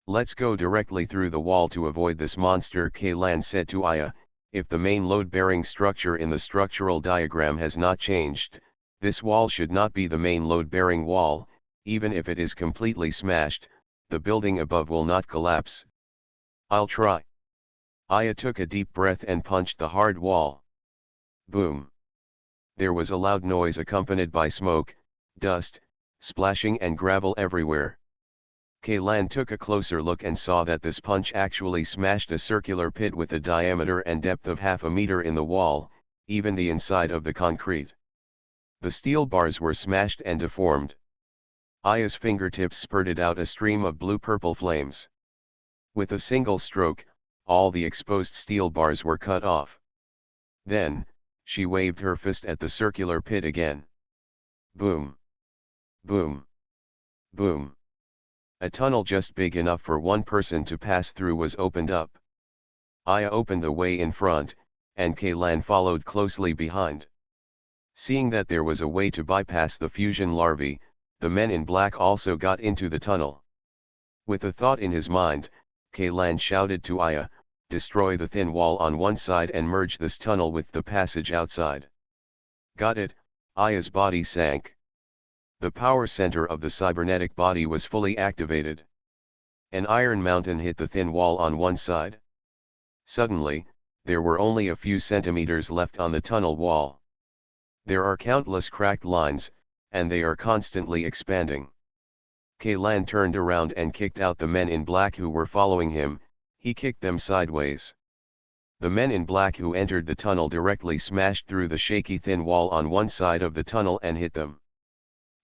[SPEAKER 1] Let's go directly through the wall to avoid this monster, Kaylan said to Aya. If the main load-bearing structure in the structural diagram has not changed, this wall should not be the main load-bearing wall. Even if it is completely smashed, the building above will not collapse. I'll try. Aya took a deep breath and punched the hard wall. Boom. There was a loud noise accompanied by smoke, dust, splashing and gravel everywhere. Kaylan took a closer look and saw that this punch actually smashed a circular pit with a diameter and depth of 0.5 meter in the wall, even the inside of the concrete. The steel bars were smashed and deformed. Aya's fingertips spurted out a stream of blue-purple flames. With a single stroke, all the exposed steel bars were cut off. Then, she waved her fist at the circular pit again. Boom. Boom. Boom. A tunnel just big enough for one person to pass through was opened up. Aya opened the way in front, and Kaylan followed closely behind. Seeing that there was a way to bypass the fusion larvae, the men in black also got into the tunnel. With a thought in his mind, Kaylan shouted to Aya, "Destroy the thin wall on one side and merge this tunnel with the passage outside." Got it. Aya's body sank. The power center of the cybernetic body was fully activated. An iron mountain hit the thin wall on one side. Suddenly, there were only a few centimeters left on the tunnel wall. There are countless cracked lines, and they are constantly expanding. Kaylan turned around and kicked out the men in black who were following him. He kicked them sideways. The men in black who entered the tunnel directly smashed through the shaky thin wall on one side of the tunnel and hit them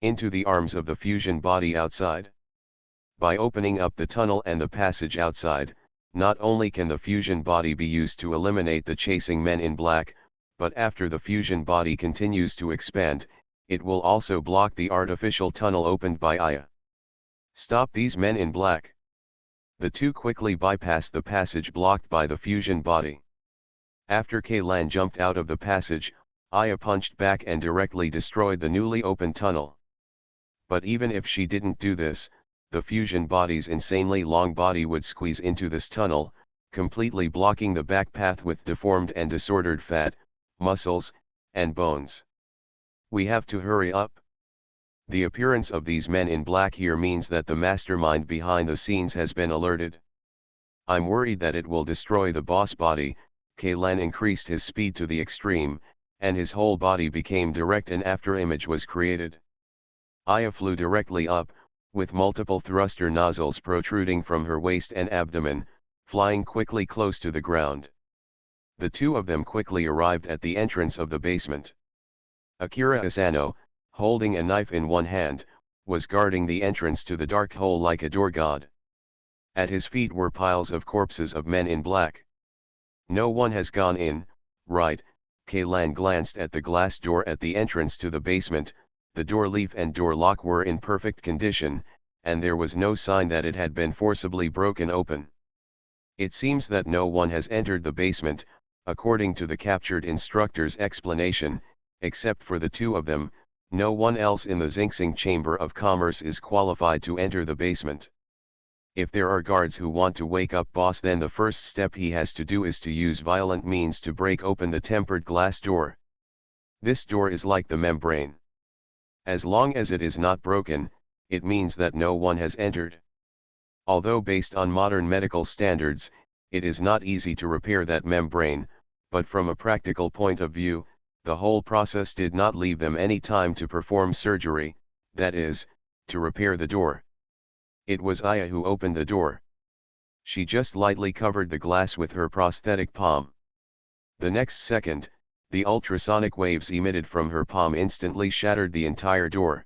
[SPEAKER 1] into the arms of the fusion body outside. By opening up the tunnel and the passage outside, not only can the fusion body be used to eliminate the chasing men in black, but after the fusion body continues to expand, it will also block the artificial tunnel opened by Aya. Stop these men in black. The two quickly bypassed the passage blocked by the fusion body. After Kaylan jumped out of the passage, Aya punched back and directly destroyed the newly opened tunnel. But even if she didn't do this, the fusion body's insanely long body would squeeze into this tunnel, completely blocking the back path with deformed and disordered fat, muscles, and bones. We have to hurry up. The appearance of these men in black here means that the mastermind behind the scenes has been alerted. I'm worried that it will destroy the boss body. Kaylan increased his speed to the extreme, and his whole body became direct. An afterimage was created. Aya flew directly up, with multiple thruster nozzles protruding from her waist and abdomen, flying quickly close to the ground. The two of them quickly arrived at the entrance of the basement. Akira Asano, holding a knife in one hand, was guarding the entrance to the dark hole like a door god. At his feet were piles of corpses of men in black. No one has gone in, right? Kaylan glanced at the glass door at the entrance to the basement. The door leaf and door lock were in perfect condition, and there was no sign that it had been forcibly broken open. It seems that no one has entered the basement, according to the captured instructor's explanation, except for the two of them. No one else in the Xinxing Chamber of Commerce is qualified to enter the basement. If there are guards who want to wake up boss, then the first step he has to do is to use violent means to break open the tempered glass door. This door is like the membrane. As long as it is not broken, it means that no one has entered. Although based on modern medical standards, it is not easy to repair that membrane, but from a practical point of view, the whole process did not leave them any time to perform surgery, that is, to repair the door. It was Aya who opened the door. She just lightly covered the glass with her prosthetic palm. The next second, the ultrasonic waves emitted from her palm instantly shattered the entire door.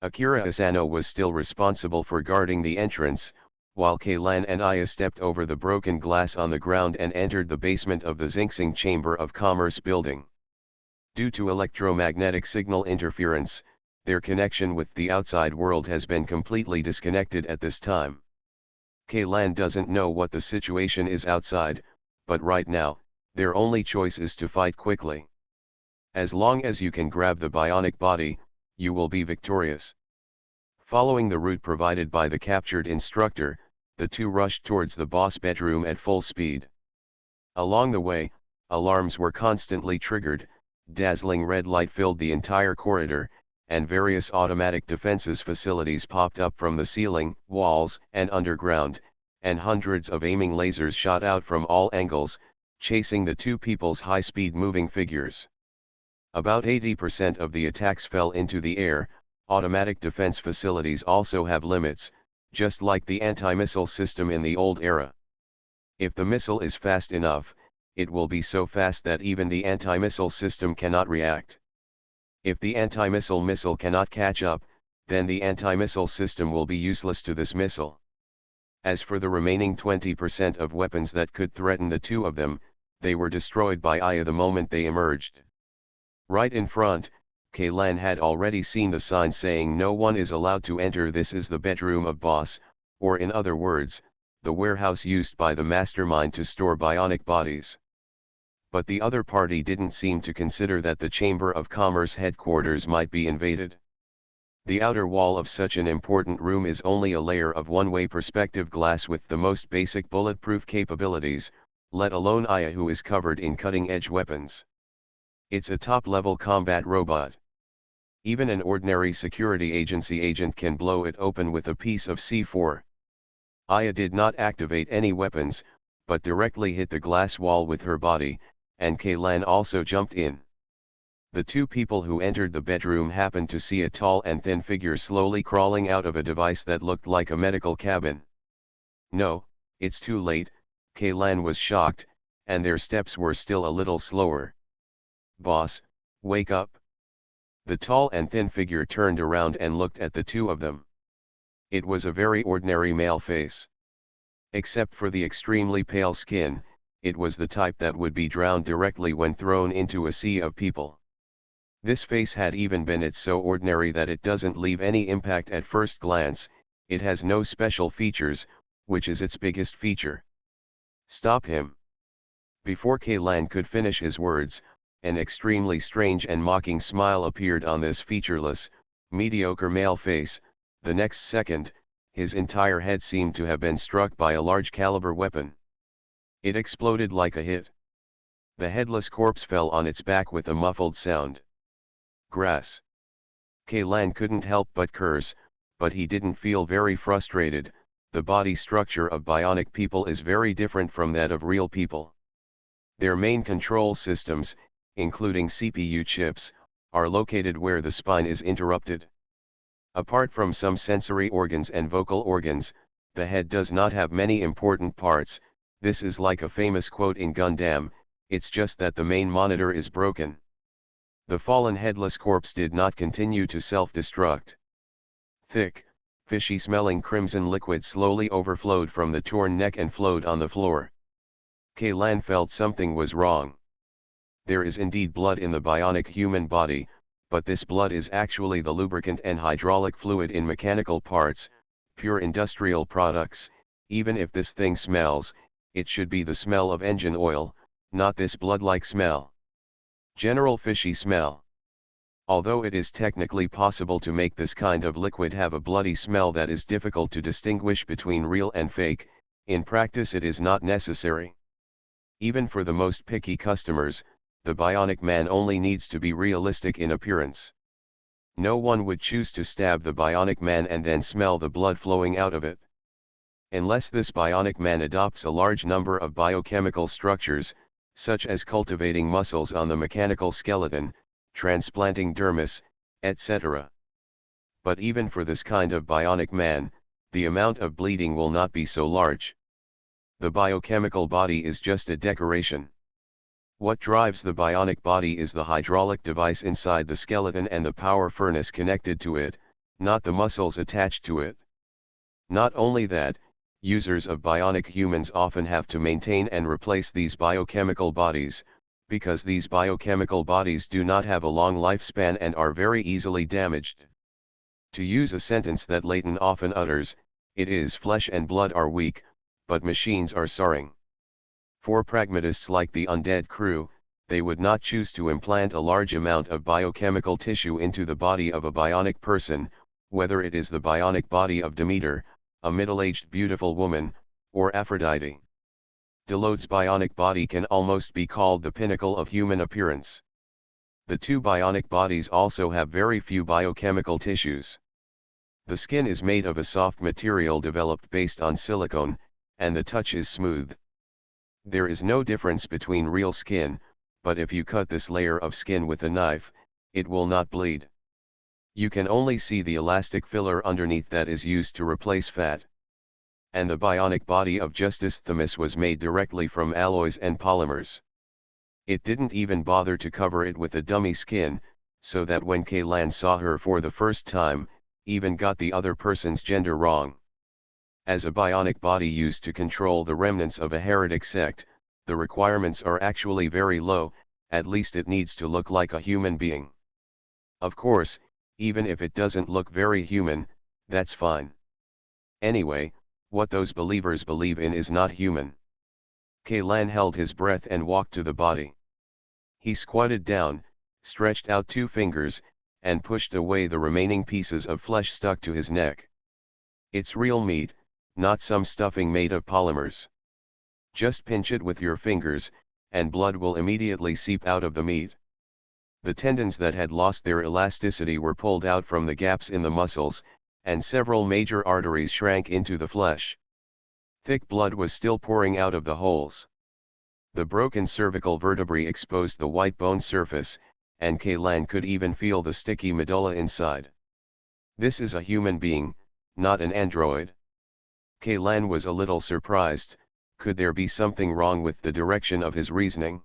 [SPEAKER 1] Akira Asano was still responsible for guarding the entrance, while Keilan and Aya stepped over the broken glass on the ground and entered the basement of the Xinxing Chamber of Commerce building. Due to electromagnetic signal interference, their connection with the outside world has been completely disconnected at this time. Keilan doesn't know what the situation is outside, but right now, their only choice is to fight quickly. As long as you can grab the bionic body, you will be victorious. Following the route provided by the captured instructor, the two rushed towards the boss bedroom at full speed. Along the way, alarms were constantly triggered, dazzling red light filled the entire corridor, and various automatic defenses facilities popped up from the ceiling, walls, and underground, and hundreds of aiming lasers shot out from all angles, chasing the two people's high-speed moving figures. About 80% of the attacks fell into the air. Automatic defense facilities also have limits, just like the anti-missile system in the old era. If the missile is fast enough, it will be so fast that even the anti-missile system cannot react. If the anti-missile missile cannot catch up, then the anti-missile system will be useless to this missile. As for the remaining 20% of weapons that could threaten the two of them, they were destroyed by Aya the moment they emerged. Right in front, Keilan had already seen the sign saying no one is allowed to enter. This is the bedroom of boss, or in other words, the warehouse used by the mastermind to store bionic bodies. But the other party didn't seem to consider that the Chamber of Commerce headquarters might be invaded. The outer wall of such an important room is only a layer of one-way perspective glass with the most basic bulletproof capabilities, let alone Aya who is covered in cutting-edge weapons. It's a top-level combat robot. Even an ordinary security agency agent can blow it open with a piece of C4. Aya did not activate any weapons, but directly hit the glass wall with her body, and Keilan also jumped in. The two people who entered the bedroom happened to see a tall and thin figure slowly crawling out of a device that looked like a medical cabin. No, it's too late, Keilan was shocked, and their steps were still a little slower. Boss, wake up. The tall and thin figure turned around and looked at the two of them. It was a very ordinary male face. Except for the extremely pale skin, it was the type that would be drowned directly when thrown into a sea of people. This face had even been it's so ordinary that it doesn't leave any impact at first glance. It has no special features, which is its biggest feature. Stop him. Before Keilan could finish his words, an extremely strange and mocking smile appeared on this featureless, mediocre male face. The next second, his entire head seemed to have been struck by a large caliber weapon. It exploded like a hit. The headless corpse fell on its back with a muffled sound. Grass. Keilan couldn't help but curse, but he didn't feel very frustrated. The body structure of bionic people is very different from that of real people. Their main control systems, including CPU chips, are located where the spine is interrupted. Apart from some sensory organs and vocal organs, the head does not have many important parts. This is like a famous quote in Gundam, it's just that the main monitor is broken. The fallen headless corpse did not continue to self-destruct. Thick, fishy-smelling crimson liquid slowly overflowed from the torn neck and flowed on the floor. Keilan felt something was wrong. There is indeed blood in the bionic human body, but this blood is actually the lubricant and hydraulic fluid in mechanical parts, pure industrial products. Even if this thing smells, it should be the smell of engine oil, not this blood-like smell. General fishy smell. Although it is technically possible to make this kind of liquid have a bloody smell that is difficult to distinguish between real and fake, in practice it is not necessary. Even for the most picky customers, the bionic man only needs to be realistic in appearance. No one would choose to stab the bionic man and then smell the blood flowing out of it. Unless this bionic man adopts a large number of biochemical structures, such as cultivating muscles on the mechanical skeleton, transplanting dermis, etc. But even for this kind of bionic man, the amount of bleeding will not be so large. The biochemical body is just a decoration. What drives the bionic body is the hydraulic device inside the skeleton and the power furnace connected to it, not the muscles attached to it. Not only that, users of bionic humans often have to maintain and replace these biochemical bodies, because these biochemical bodies do not have a long lifespan and are very easily damaged. To use a sentence that Leighton often utters, it is flesh and blood are weak, but machines are soaring. For pragmatists like the undead crew, they would not choose to implant a large amount of biochemical tissue into the body of a bionic person, whether it is the bionic body of Demeter, a middle-aged beautiful woman, or Aphrodite. Delode's bionic body can almost be called the pinnacle of human appearance. The two bionic bodies also have very few biochemical tissues. The skin is made of a soft material developed based on silicone, and the touch is smooth. There is no difference between real skin, but if you cut this layer of skin with a knife, it will not bleed. You can only see the elastic filler underneath that is used to replace fat. And the bionic body of Justice Themis was made directly from alloys and polymers. It didn't even bother to cover it with a dummy skin, so that when Kaylan saw her for the first time, even got the other person's gender wrong. As a bionic body used to control the remnants of a heretic sect, the requirements are actually very low, at least it needs to look like a human being. Of course, even if it doesn't look very human, that's fine. Anyway, what those believers believe in is not human. Kaylan held his breath and walked to the body. He squatted down, stretched out 2 fingers, and pushed away the remaining pieces of flesh stuck to his neck. It's real meat, not some stuffing made of polymers. Just pinch it with your fingers, and blood will immediately seep out of the meat. The tendons that had lost their elasticity were pulled out from the gaps in the muscles, and several major arteries shrank into the flesh. Thick blood was still pouring out of the holes. The broken cervical vertebrae exposed the white bone surface, and Kaylan could even feel the sticky medulla inside. This is a human being, not an android. Kaylan was a little surprised. Could there be something wrong with the direction of his reasoning?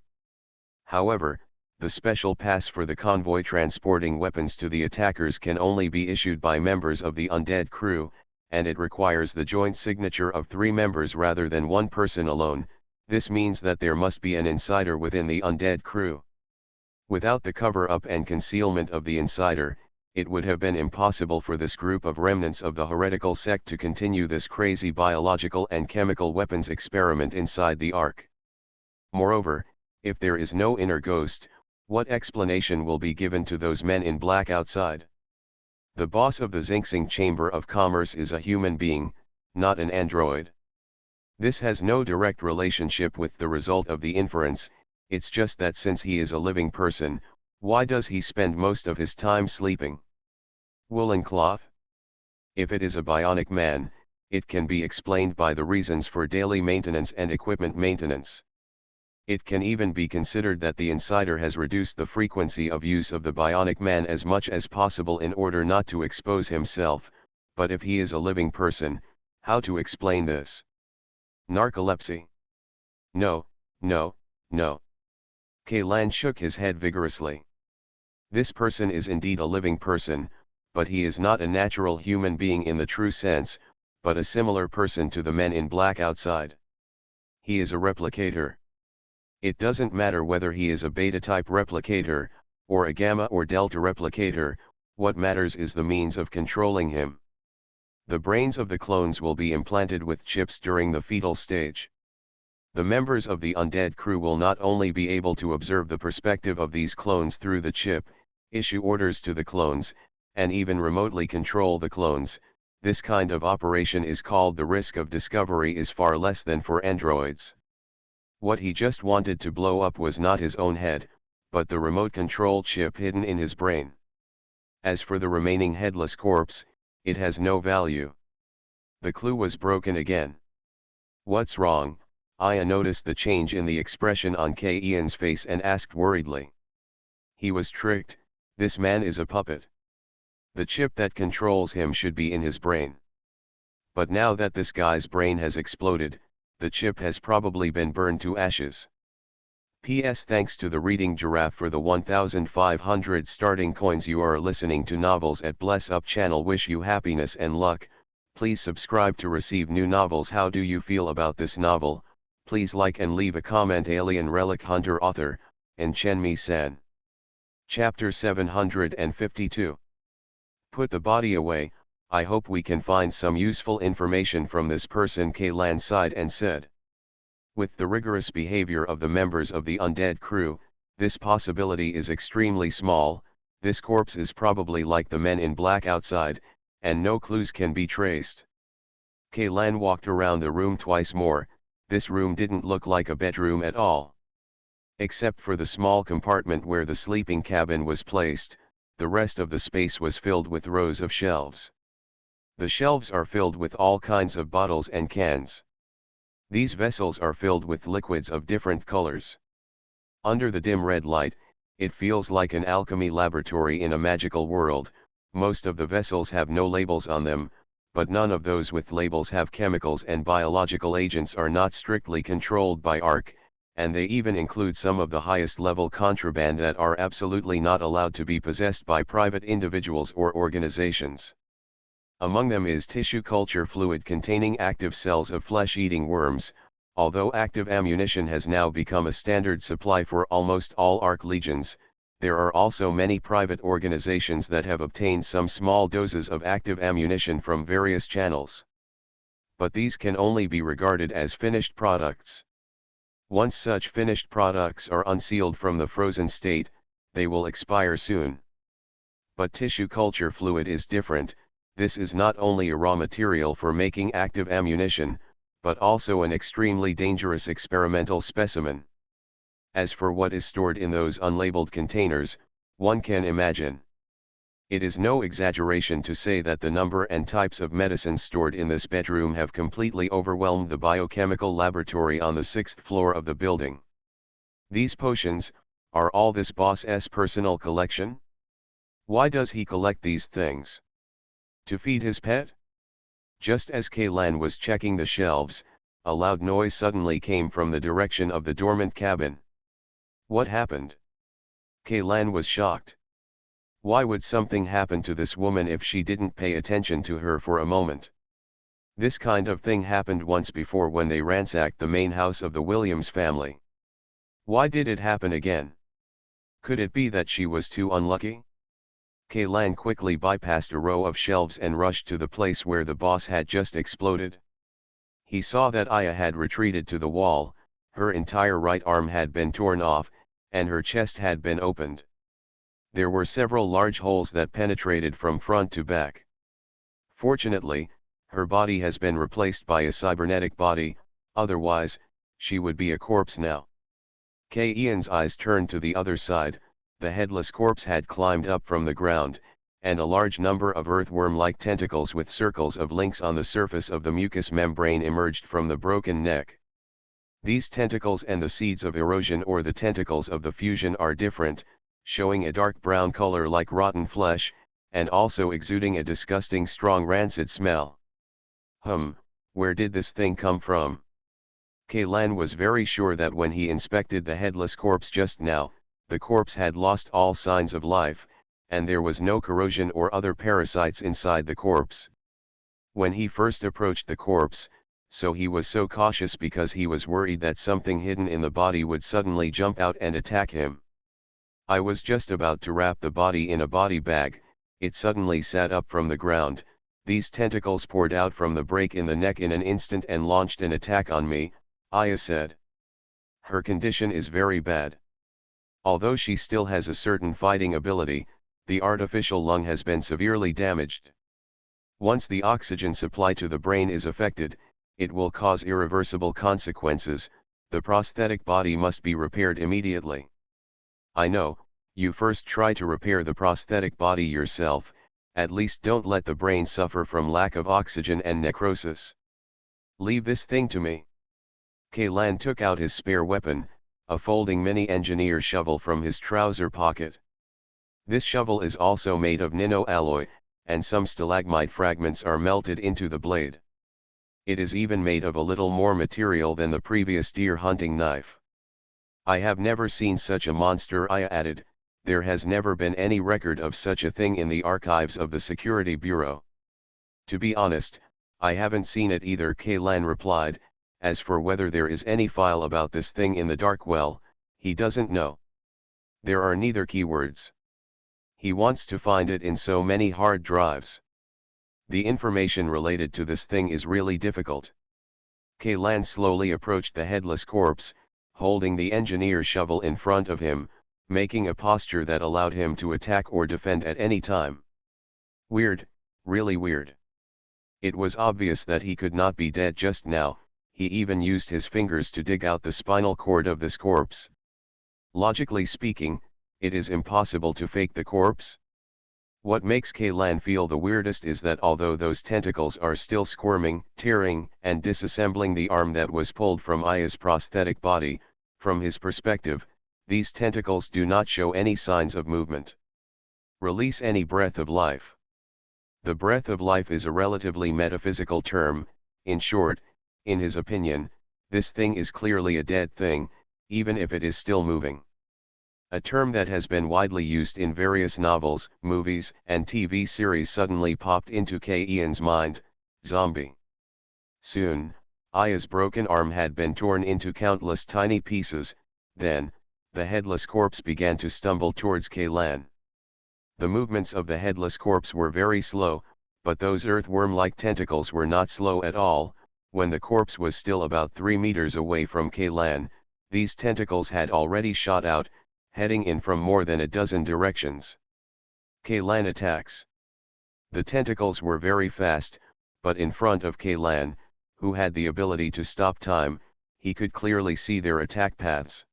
[SPEAKER 1] However, the special pass for the convoy transporting weapons to the attackers can only be issued by members of the undead crew, and it requires the joint signature of 3 members rather than 1 person alone. This means that there must be an insider within the undead crew. Without the cover-up and concealment of the insider, it would have been impossible for this group of remnants of the heretical sect to continue this crazy biological and chemical weapons experiment inside the Ark. Moreover, if there is no inner ghost, what explanation will be given to those men in black outside? The boss of the Xinxing Chamber of Commerce is a human being, not an android. This has no direct relationship with the result of the inference, it's just that since he is a living person, why does he spend most of his time sleeping? Woolen cloth? If it is a bionic man, it can be explained by the reasons for daily maintenance and equipment maintenance. It can even be considered that the insider has reduced the frequency of use of the bionic man as much as possible in order not to expose himself, but if he is a living person, how to explain this? Narcolepsy? No, no, no. Kaylan shook his head vigorously. This person is indeed a living person, but he is not a natural human being in the true sense, but a similar person to the men in black outside. He is a replicator. It doesn't matter whether he is a beta-type replicator, or a gamma or delta replicator, what matters is the means of controlling him. The brains of the clones will be implanted with chips during the fetal stage. The members of the undead crew will not only be able to observe the perspective of these clones through the chip, issue orders to the clones, and even remotely control the clones. This kind of operation is called the risk of discovery is far less than for androids. What he just wanted to blow up was not his own head, but the remote control chip hidden in his brain. As for the remaining headless corpse, it has no value. The clue was broken again. What's wrong? Aya noticed the change in the expression on Ian's face and asked worriedly. He was tricked. This man is a puppet. The chip that controls him should be in his brain. But now that this guy's brain has exploded, the chip has probably been burned to ashes. P.S. Thanks to the Reading Giraffe for the 1,500 starting coins. You are listening to Novels at Bless Up channel. Wish you happiness and luck. Please subscribe to receive new novels. How do you feel about this novel? Please like and leave a comment. Alien Relic Hunter, author, and Chen-Mi-san. Chapter 752. Put the body away. I hope we can find some useful information from this person. Kaylan sighed and said. With the rigorous behavior of the members of the undead crew, this possibility is extremely small. This corpse is probably like the men in black outside, and no clues can be traced. Kaylan walked around the room twice more. This room didn't look like a bedroom at all. Except for the small compartment where the sleeping cabin was placed, the rest of the space was filled with rows of shelves. The shelves are filled with all kinds of bottles and cans. These vessels are filled with liquids of different colors. Under the dim red light, it feels like an alchemy laboratory in a magical world. Most of the vessels have no labels on them, but none of those with labels have chemicals, and biological agents are not strictly controlled by ARC, and they even include some of the highest level contraband that are absolutely not allowed to be possessed by private individuals or organizations. Among them is tissue culture fluid containing active cells of flesh-eating worms. Although active ammunition has now become a standard supply for almost all ARC legions, there are also many private organizations that have obtained some small doses of active ammunition from various channels. But these can only be regarded as finished products. Once such finished products are unsealed from the frozen state, they will expire soon. But tissue culture fluid is different. This is not only a raw material for making active ammunition, but also an extremely dangerous experimental specimen. As for what is stored in those unlabeled containers, one can imagine. It is no exaggeration to say that the number and types of medicines stored in this bedroom have completely overwhelmed the biochemical laboratory on the 6th floor of the building. These potions, are all this boss's personal collection? Why does he collect these things? To feed his pet? Just as Kaylan was checking the shelves, a loud noise suddenly came from the direction of the dormant cabin. What happened? Kaylan was shocked. Why would something happen to this woman if she didn't pay attention to her for a moment? This kind of thing happened once before when they ransacked the main house of the Williams family. Why did it happen again? Could it be that she was too unlucky? Kaylan quickly bypassed a row of shelves and rushed to the place where the boss had just exploded. He saw that Aya had retreated to the wall, her entire right arm had been torn off, and her chest had been opened. There were several large holes that penetrated from front to back. Fortunately, her body has been replaced by a cybernetic body, otherwise, she would be a corpse now. Ian's eyes turned to the other side. The headless corpse had climbed up from the ground, and a large number of earthworm-like tentacles with circles of links on the surface of the mucous membrane emerged from the broken neck. These tentacles and the seeds of erosion or the tentacles of the fusion are different, showing a dark brown color like rotten flesh, and also exuding a disgusting strong rancid smell. Where did this thing come from? Kaylan was very sure that when he inspected the headless corpse just now, the corpse had lost all signs of life, and there was no corrosion or other parasites inside the corpse. When he first approached the corpse, so he was so cautious because he was worried that something hidden in the body would suddenly jump out and attack him. I was just about to wrap the body in a body bag, it suddenly sat up from the ground, these tentacles poured out from the break in the neck in an instant and launched an attack on me, Aya said. Her condition is very bad. Although she still has a certain fighting ability, the artificial lung has been severely damaged. Once the oxygen supply to the brain is affected, it will cause irreversible consequences. The prosthetic body must be repaired immediately. I know, you first try to repair the prosthetic body yourself, at least don't let the brain suffer from lack of oxygen and necrosis. Leave this thing to me. Kaylan took out his spare weapon, a folding mini-engineer shovel from his trouser pocket. This shovel is also made of nano-alloy, and some stalagmite fragments are melted into the blade. It is even made of a little more material than the previous deer hunting knife. I have never seen such a monster, I added. There has never been any record of such a thing in the archives of the Security Bureau. To be honest, I haven't seen it either, Kaylan replied. As for whether there is any file about this thing in the dark, well, he doesn't know. There are neither keywords. He wants to find it in so many hard drives. The information related to this thing is really difficult. Kaylan slowly approached the headless corpse, holding the engineer shovel in front of him, making a posture that allowed him to attack or defend at any time. Weird, really weird. It was obvious that he could not be dead just now. He even used his fingers to dig out the spinal cord of this corpse. Logically speaking, it is impossible to fake the corpse. What makes Kaylan feel the weirdest is that although those tentacles are still squirming, tearing, and disassembling the arm that was pulled from Aya's prosthetic body, from his perspective, these tentacles do not show any signs of movement. Release any breath of life. The breath of life is a relatively metaphysical term. In short, in his opinion, this thing is clearly a dead thing, even if it is still moving. A term that has been widely used in various novels, movies, and TV series suddenly popped into Ian's mind: zombie. Soon, Aya's broken arm had been torn into countless tiny pieces. Then, the headless corpse began to stumble towards Kaylan. The movements of the headless corpse were very slow, but those earthworm-like tentacles were not slow at all. When the corpse was still about 3 meters away from Kaylan, these tentacles had already shot out, heading in from more than a dozen directions. Kaylan attacks. The tentacles were very fast, but in front of Kaylan, who had the ability to stop time, he could clearly see their attack paths.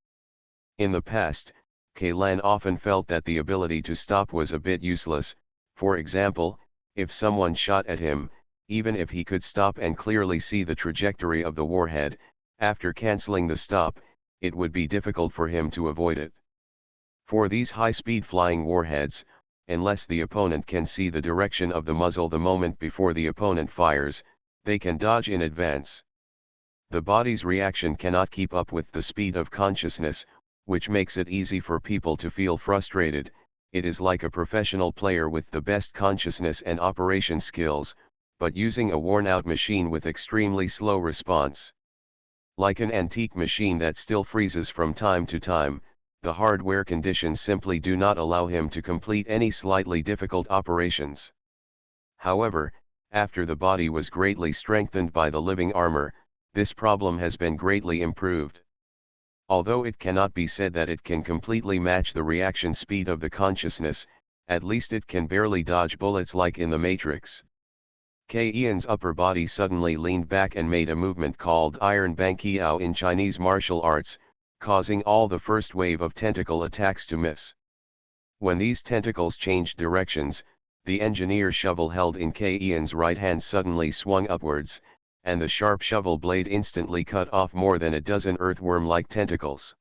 [SPEAKER 1] In the past, Kaylan often felt that the ability to stop was a bit useless. For example, if someone shot at him, even if he could stop and clearly see the trajectory of the warhead, after canceling the stop, it would be difficult for him to avoid it. For these high-speed flying warheads, unless the opponent can see the direction of the muzzle the moment before the opponent fires, they can dodge in advance. The body's reaction cannot keep up with the speed of consciousness, which makes it easy for people to feel frustrated. It is like a professional player with the best consciousness and operation skills, but using a worn-out machine with extremely slow response. Like an antique machine that still freezes from time to time, the hardware conditions simply do not allow him to complete any slightly difficult operations. However, after the body was greatly strengthened by the living armor, this problem has been greatly improved. Although it cannot be said that it can completely match the reaction speed of the consciousness, at least it can barely dodge bullets like in the Matrix. Ian's upper body suddenly leaned back and made a movement called Iron Bang Kiao in Chinese martial arts, causing all the first wave of tentacle attacks to miss. When these tentacles changed directions, the engineer shovel held in Ian's right hand suddenly swung upwards, and the sharp shovel blade instantly cut off more than a dozen earthworm-like tentacles.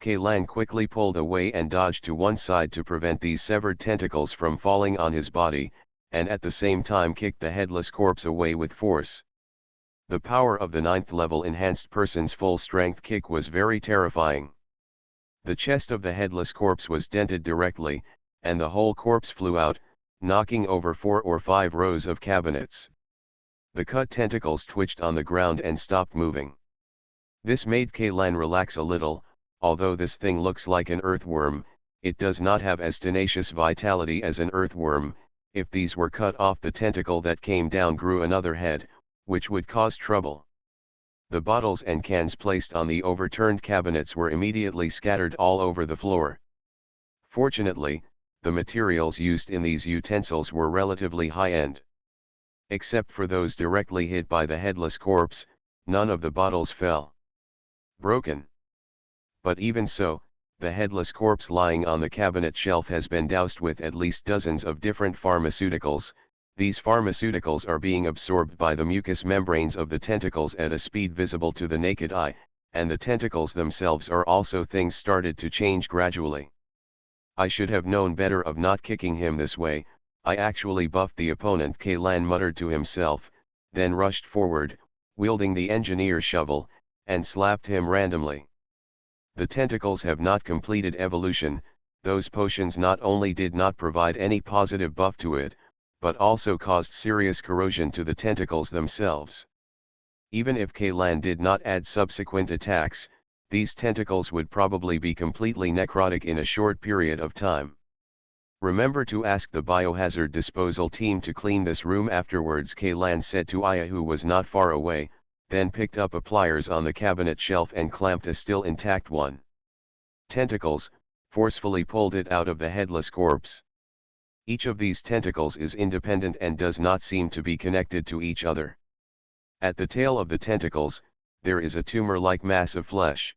[SPEAKER 1] Kaylan quickly pulled away and dodged to one side to prevent these severed tentacles from falling on his body, and at the same time kicked the headless corpse away with force. The power of the 9th level enhanced person's full strength kick was very terrifying. The chest of the headless corpse was dented directly, and the whole corpse flew out, knocking over 4 or 5 rows of cabinets. The cut tentacles twitched on the ground and stopped moving. This made Kaylan relax a little. Although this thing looks like an earthworm, it does not have as tenacious vitality as an earthworm. If these were cut off, the tentacle that came down grew another head, which would cause trouble. The bottles and cans placed on the overturned cabinets were immediately scattered all over the floor. Fortunately, the materials used in these utensils were relatively high-end. Except for those directly hit by the headless corpse, none of the bottles fell broken. But even so, the headless corpse lying on the cabinet shelf has been doused with at least dozens of different pharmaceuticals. These pharmaceuticals are being absorbed by the mucous membranes of the tentacles at a speed visible to the naked eye, and the tentacles themselves are also things started to change gradually. I should have known better of not kicking him this way. I actually buffed the opponent, Kaylan muttered to himself, then rushed forward, wielding the engineer shovel, and slapped him randomly. The tentacles have not completed evolution. Those potions not only did not provide any positive buff to it, but also caused serious corrosion to the tentacles themselves. Even if Kaylan did not add subsequent attacks, these tentacles would probably be completely necrotic in a short period of time. Remember to ask the biohazard disposal team to clean this room afterwards, Kaylan said to Aya, who was not far away, then picked up a pliers on the cabinet shelf and clamped a still intact one. Tentacles, forcefully pulled it out of the headless corpse. Each of these tentacles is independent and does not seem to be connected to each other. At the tail of the tentacles, there is a tumor-like mass of flesh.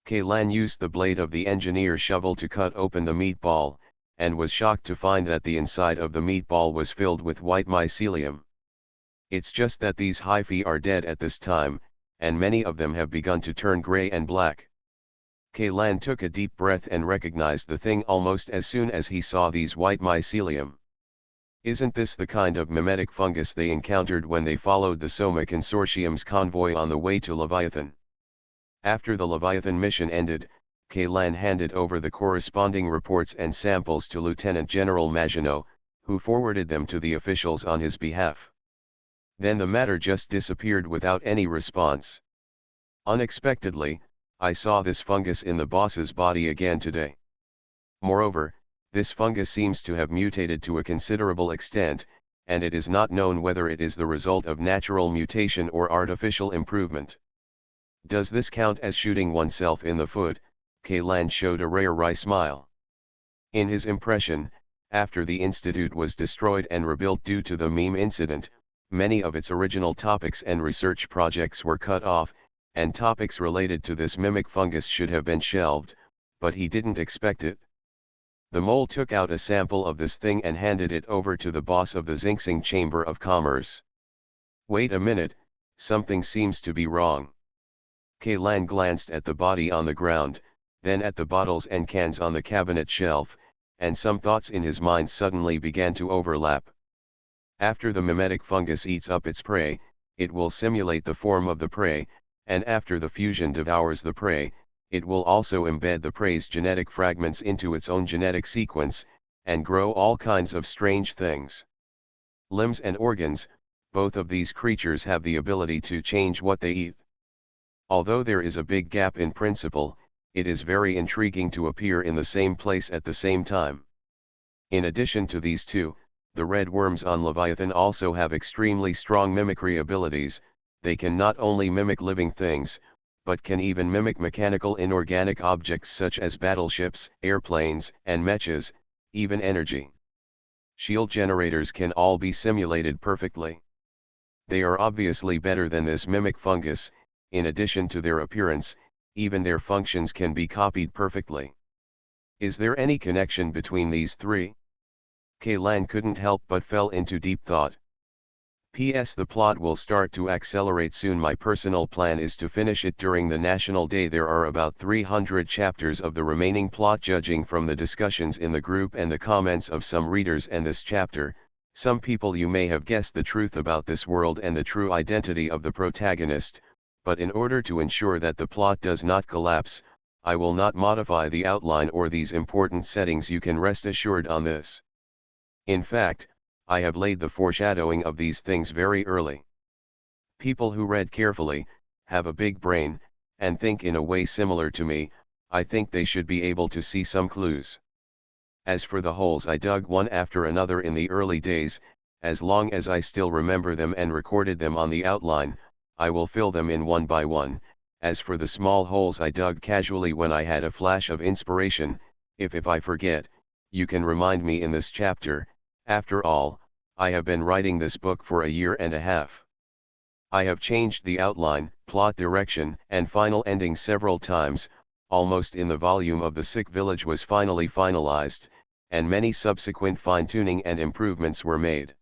[SPEAKER 1] Kaylan used the blade of the engineer shovel to cut open the meatball, and was shocked to find that the inside of the meatball was filled with white mycelium. It's just that these hyphae are dead at this time, and many of them have begun to turn gray and black. Kaylan took a deep breath and recognized the thing almost as soon as he saw these white mycelium. Isn't this the kind of mimetic fungus they encountered when they followed the Soma Consortium's convoy on the way to Leviathan? After the Leviathan mission ended, Kaylan handed over the corresponding reports and samples to Lieutenant General Maginot, who forwarded them to the officials on his behalf. Then the matter just disappeared without any response. Unexpectedly, I saw this fungus in the boss's body again today. Moreover, this fungus seems to have mutated to a considerable extent, and it is not known whether it is the result of natural mutation or artificial improvement. Does this count as shooting oneself in the foot? Kaylan showed a wry smile. In his impression, after the Institute was destroyed and rebuilt due to the meme incident, many of its original topics and research projects were cut off, and topics related to this mimic fungus should have been shelved, but he didn't expect it. The mole took out a sample of this thing and handed it over to the boss of the Xinxing Chamber of Commerce. Wait a minute, something seems to be wrong. Kaylan glanced at the body on the ground, then at the bottles and cans on the cabinet shelf, and some thoughts in his mind suddenly began to overlap. After the mimetic fungus eats up its prey, it will simulate the form of the prey, and after the fusion devours the prey, it will also embed the prey's genetic fragments into its own genetic sequence, and grow all kinds of strange things. Limbs and organs, both of these creatures have the ability to change what they eat. Although there is a big gap in principle, it is very intriguing to appear in the same place at the same time. In addition to these two, the red worms on Leviathan also have extremely strong mimicry abilities. They can not only mimic living things, but can even mimic mechanical inorganic objects such as battleships, airplanes, and mechas, even energy. Shield generators can all be simulated perfectly. They are obviously better than this mimic fungus. In addition to their appearance, even their functions can be copied perfectly. Is there any connection between these three? Kaylan couldn't help but fell into deep thought. P.S. The plot will start to accelerate soon. My personal plan is to finish it during the National Day. There are about 300 chapters of the remaining plot. Judging from the discussions in the group and the comments of some readers and this chapter, some people you may have guessed the truth about this world and the true identity of the protagonist, but in order to ensure that the plot does not collapse, I will not modify the outline or these important settings. You can rest assured on this. In fact, I have laid the foreshadowing of these things very early. People who read carefully, have a big brain, and think in a way similar to me, I think they should be able to see some clues. As for the holes I dug one after another in the early days, as long as I still remember them and recorded them on the outline, I will fill them in one by one. As for the small holes I dug casually when I had a flash of inspiration, if I forget, you can remind me in this chapter. After all, I have been writing this book for a year and a half. I have changed the outline, plot direction, and final ending several times, almost in the volume of The Sick Village was finally finalized, and many subsequent fine-tuning and improvements were made.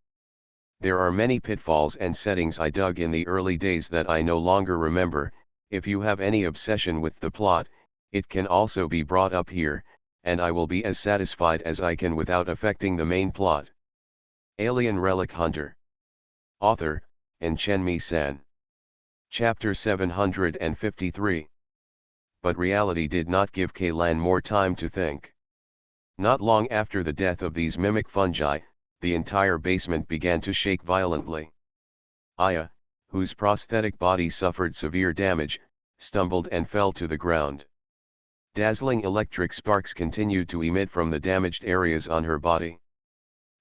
[SPEAKER 1] There are many pitfalls and settings I dug in the early days that I no longer remember. If you have any obsession with the plot, it can also be brought up here, and I will be as satisfied as I can without affecting the main plot. Alien Relic Hunter. Author, Chen-Mi-San. Chapter 753. But reality did not give Kaylan more time to think. Not long after the death of these mimic fungi, the entire basement began to shake violently. Aya, whose prosthetic body suffered severe damage, stumbled and fell to the ground. Dazzling electric sparks continued to emit from the damaged areas on her body.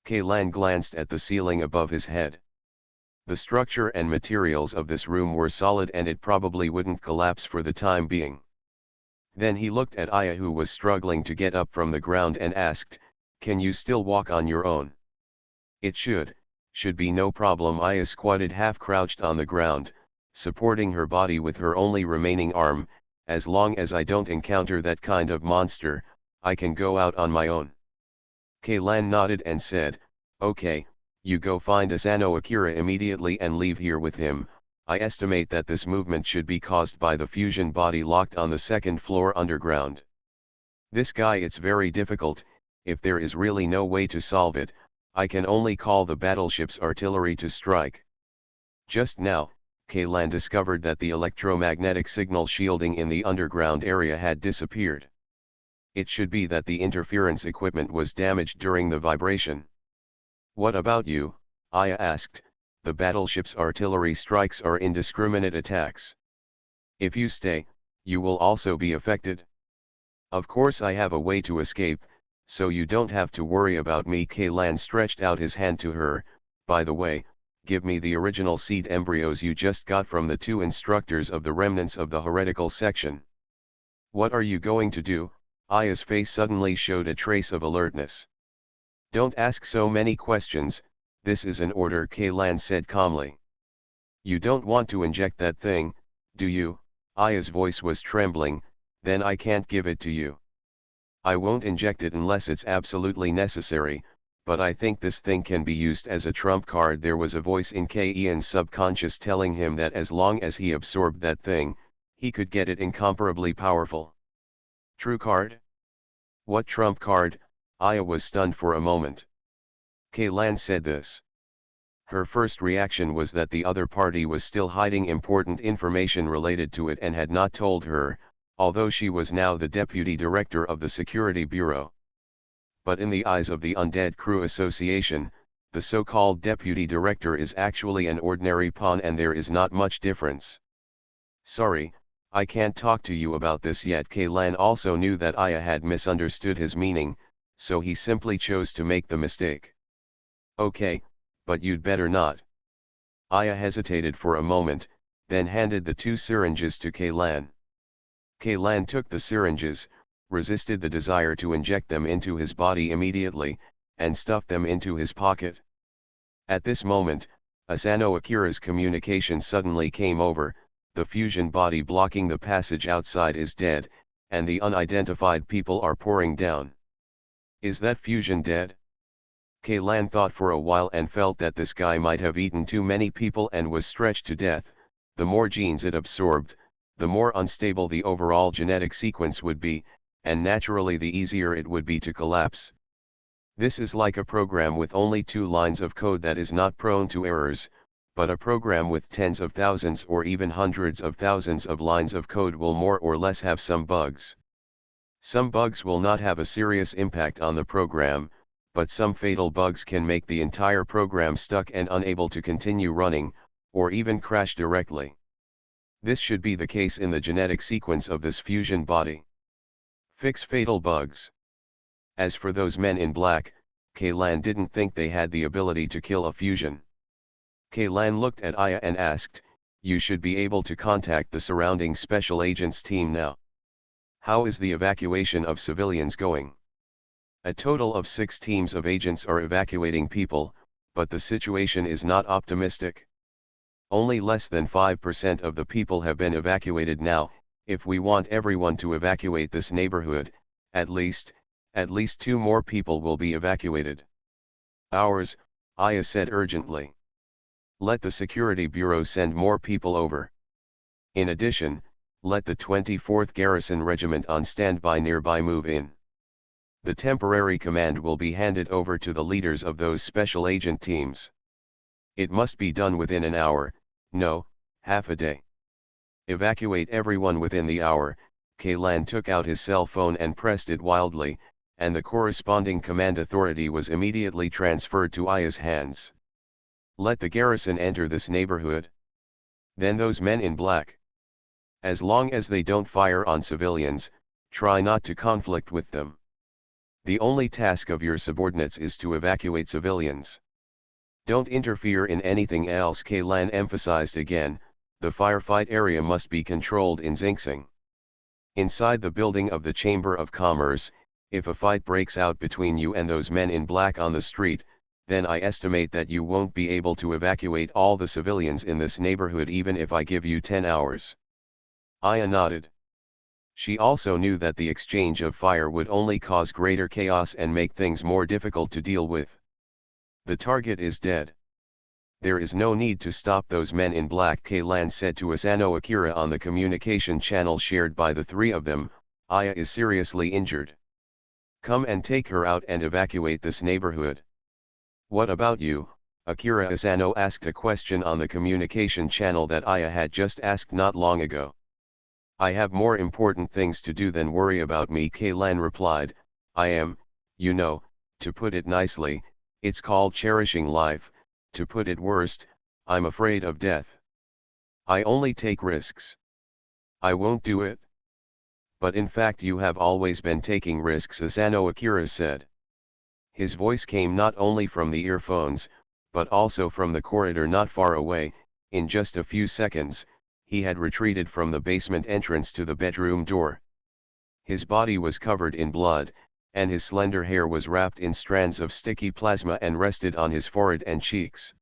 [SPEAKER 1] Kaylan glanced at the ceiling above his head. The structure and materials of this room were solid and it probably wouldn't collapse for the time being. Then he looked at Aya, who was struggling to get up from the ground, and asked, "Can you still walk on your own?" "It should be no problem." Aya squatted half-crouched on the ground, supporting her body with her only remaining arm. "As long as I don't encounter that kind of monster, I can go out on my own." Kaylan nodded and said, "Okay, you go find Asano Akira immediately and leave here with him. I estimate that this movement should be caused by the fusion body locked on the second floor underground. This guy, it's very difficult. If there is really no way to solve it, I can only call the battleship's artillery to strike." Just now, Kaylan discovered that the electromagnetic signal shielding in the underground area had disappeared. It should be that the interference equipment was damaged during the vibration. "What about you?" Aya asked. "The battleship's artillery strikes are indiscriminate attacks. If you stay, you will also be affected." "Of course I have a way to escape, so you don't have to worry about me." Kaylan stretched out his hand to her. "By the way, give me the original seed embryos you just got from the 2 instructors of the remnants of the heretical section." "What are you going to do?" Aya's face suddenly showed a trace of alertness. "Don't ask so many questions, this is an order," Kaylan said calmly. "You don't want to inject that thing, do you?" Aya's voice was trembling. "Then I can't give it to you." "I won't inject it unless it's absolutely necessary, but I think this thing can be used as a trump card." There was a voice in Ian's subconscious telling him that as long as he absorbed that thing, he could get it incomparably powerful. "True card? What trump card?" Aya was stunned for a moment. Kaylan said this. Her first reaction was that the other party was still hiding important information related to it and had not told her, although she was now the deputy director of the Security Bureau. But in the eyes of the Undead Crew Association, the so-called deputy director is actually an ordinary pawn, and there is not much difference. "Sorry, I can't talk to you about this yet." Kaylan also knew that Aya had misunderstood his meaning, so he simply chose to make the mistake. "Okay, but you'd better not." Aya hesitated for a moment, then handed the 2 syringes to Kaylan. Kaylan took the syringes, resisted the desire to inject them into his body immediately, and stuffed them into his pocket. At this moment, Asano Akira's communication suddenly came over. "The fusion body blocking the passage outside is dead, and the unidentified people are pouring down." "Is that fusion dead?" Kaylan thought for a while and felt that this guy might have eaten too many people and was stretched to death. The more genes it absorbed, the more unstable the overall genetic sequence would be, and naturally the easier it would be to collapse. This is like a program with only 2 lines of code that is not prone to errors, but a program with tens of thousands or even hundreds of thousands of lines of code will more or less have some bugs. Some bugs will not have a serious impact on the program, but some fatal bugs can make the entire program stuck and unable to continue running, or even crash directly. This should be the case in the genetic sequence of this fusion body. Fix fatal bugs. As for those men in black, Kaylan didn't think they had the ability to kill a fusion. Kaylan looked at Aya and asked, You should be able to contact the surrounding special agents team now. How is the evacuation of civilians going? A total of 6 teams of agents are evacuating people, but the situation is not optimistic. Only less than 5% of the people have been evacuated now. If we want everyone to evacuate this neighborhood, at least 2 more people will be evacuated. Hours, Aya said urgently. Let the Security Bureau send more people over. In addition, let the 24th Garrison Regiment on standby nearby move in. The temporary command will be handed over to the leaders of those special agent teams. It must be done within an hour, no, half a day. Evacuate everyone within the hour. Kaylan took out his cell phone and pressed it wildly, and the corresponding command authority was immediately transferred to Aya's hands. Let the garrison enter this neighborhood. Then those men in black. As long as they don't fire on civilians, try not to conflict with them. The only task of your subordinates is to evacuate civilians. Don't interfere in anything else. Kaylan emphasized again. The firefight area must be controlled in Xing Xing. Inside the building of the Chamber of Commerce, if a fight breaks out between you and those men in black on the street, then I estimate that you won't be able to evacuate all the civilians in this neighborhood even if I give you 10 hours. Aya nodded. She also knew that the exchange of fire would only cause greater chaos and make things more difficult to deal with. The target is dead. There is no need to stop those men in black, Kaylan said to Asano Akira on the communication channel shared by the 3 of them. Aya is seriously injured. Come and take her out and evacuate this neighborhood. What about you, Akira? Asano asked a question on the communication channel that Aya had just asked not long ago. I have more important things to do than worry about me, Kaylan replied. I am, to put it nicely, it's called cherishing life. To put it worst, I'm afraid of death. I only take risks. I won't do it. But in fact you have always been taking risks, Asano Akira said. His voice came not only from the earphones, but also from the corridor not far away. In just a few seconds, he had retreated from the basement entrance to the bedroom door. His body was covered in blood, and his slender hair was wrapped in strands of sticky plasma and rested on his forehead and cheeks.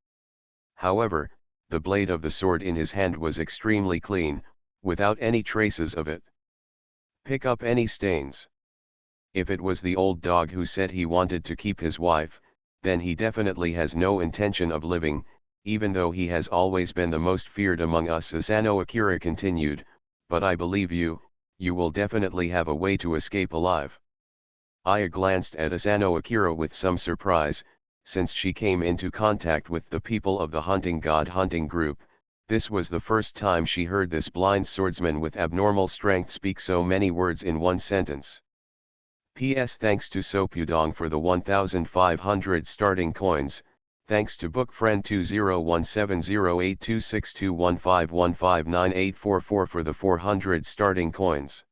[SPEAKER 1] However, the blade of the sword in his hand was extremely clean, without any traces of it. Pick up any stains. If it was the old dog who said he wanted to keep his wife, then he definitely has no intention of living, even though he has always been the most feared among us, Asano Akira continued, but I believe you will definitely have a way to escape alive. Aya glanced at Asano Akira with some surprise. Since she came into contact with the people of the Hunting God hunting group, this was the first time she heard this blind swordsman with abnormal strength speak so many words in one sentence. P.S. Thanks to Sopudong for the 1,500 starting coins, thanks to Bookfriend 201708262151598844 for the 400 starting coins.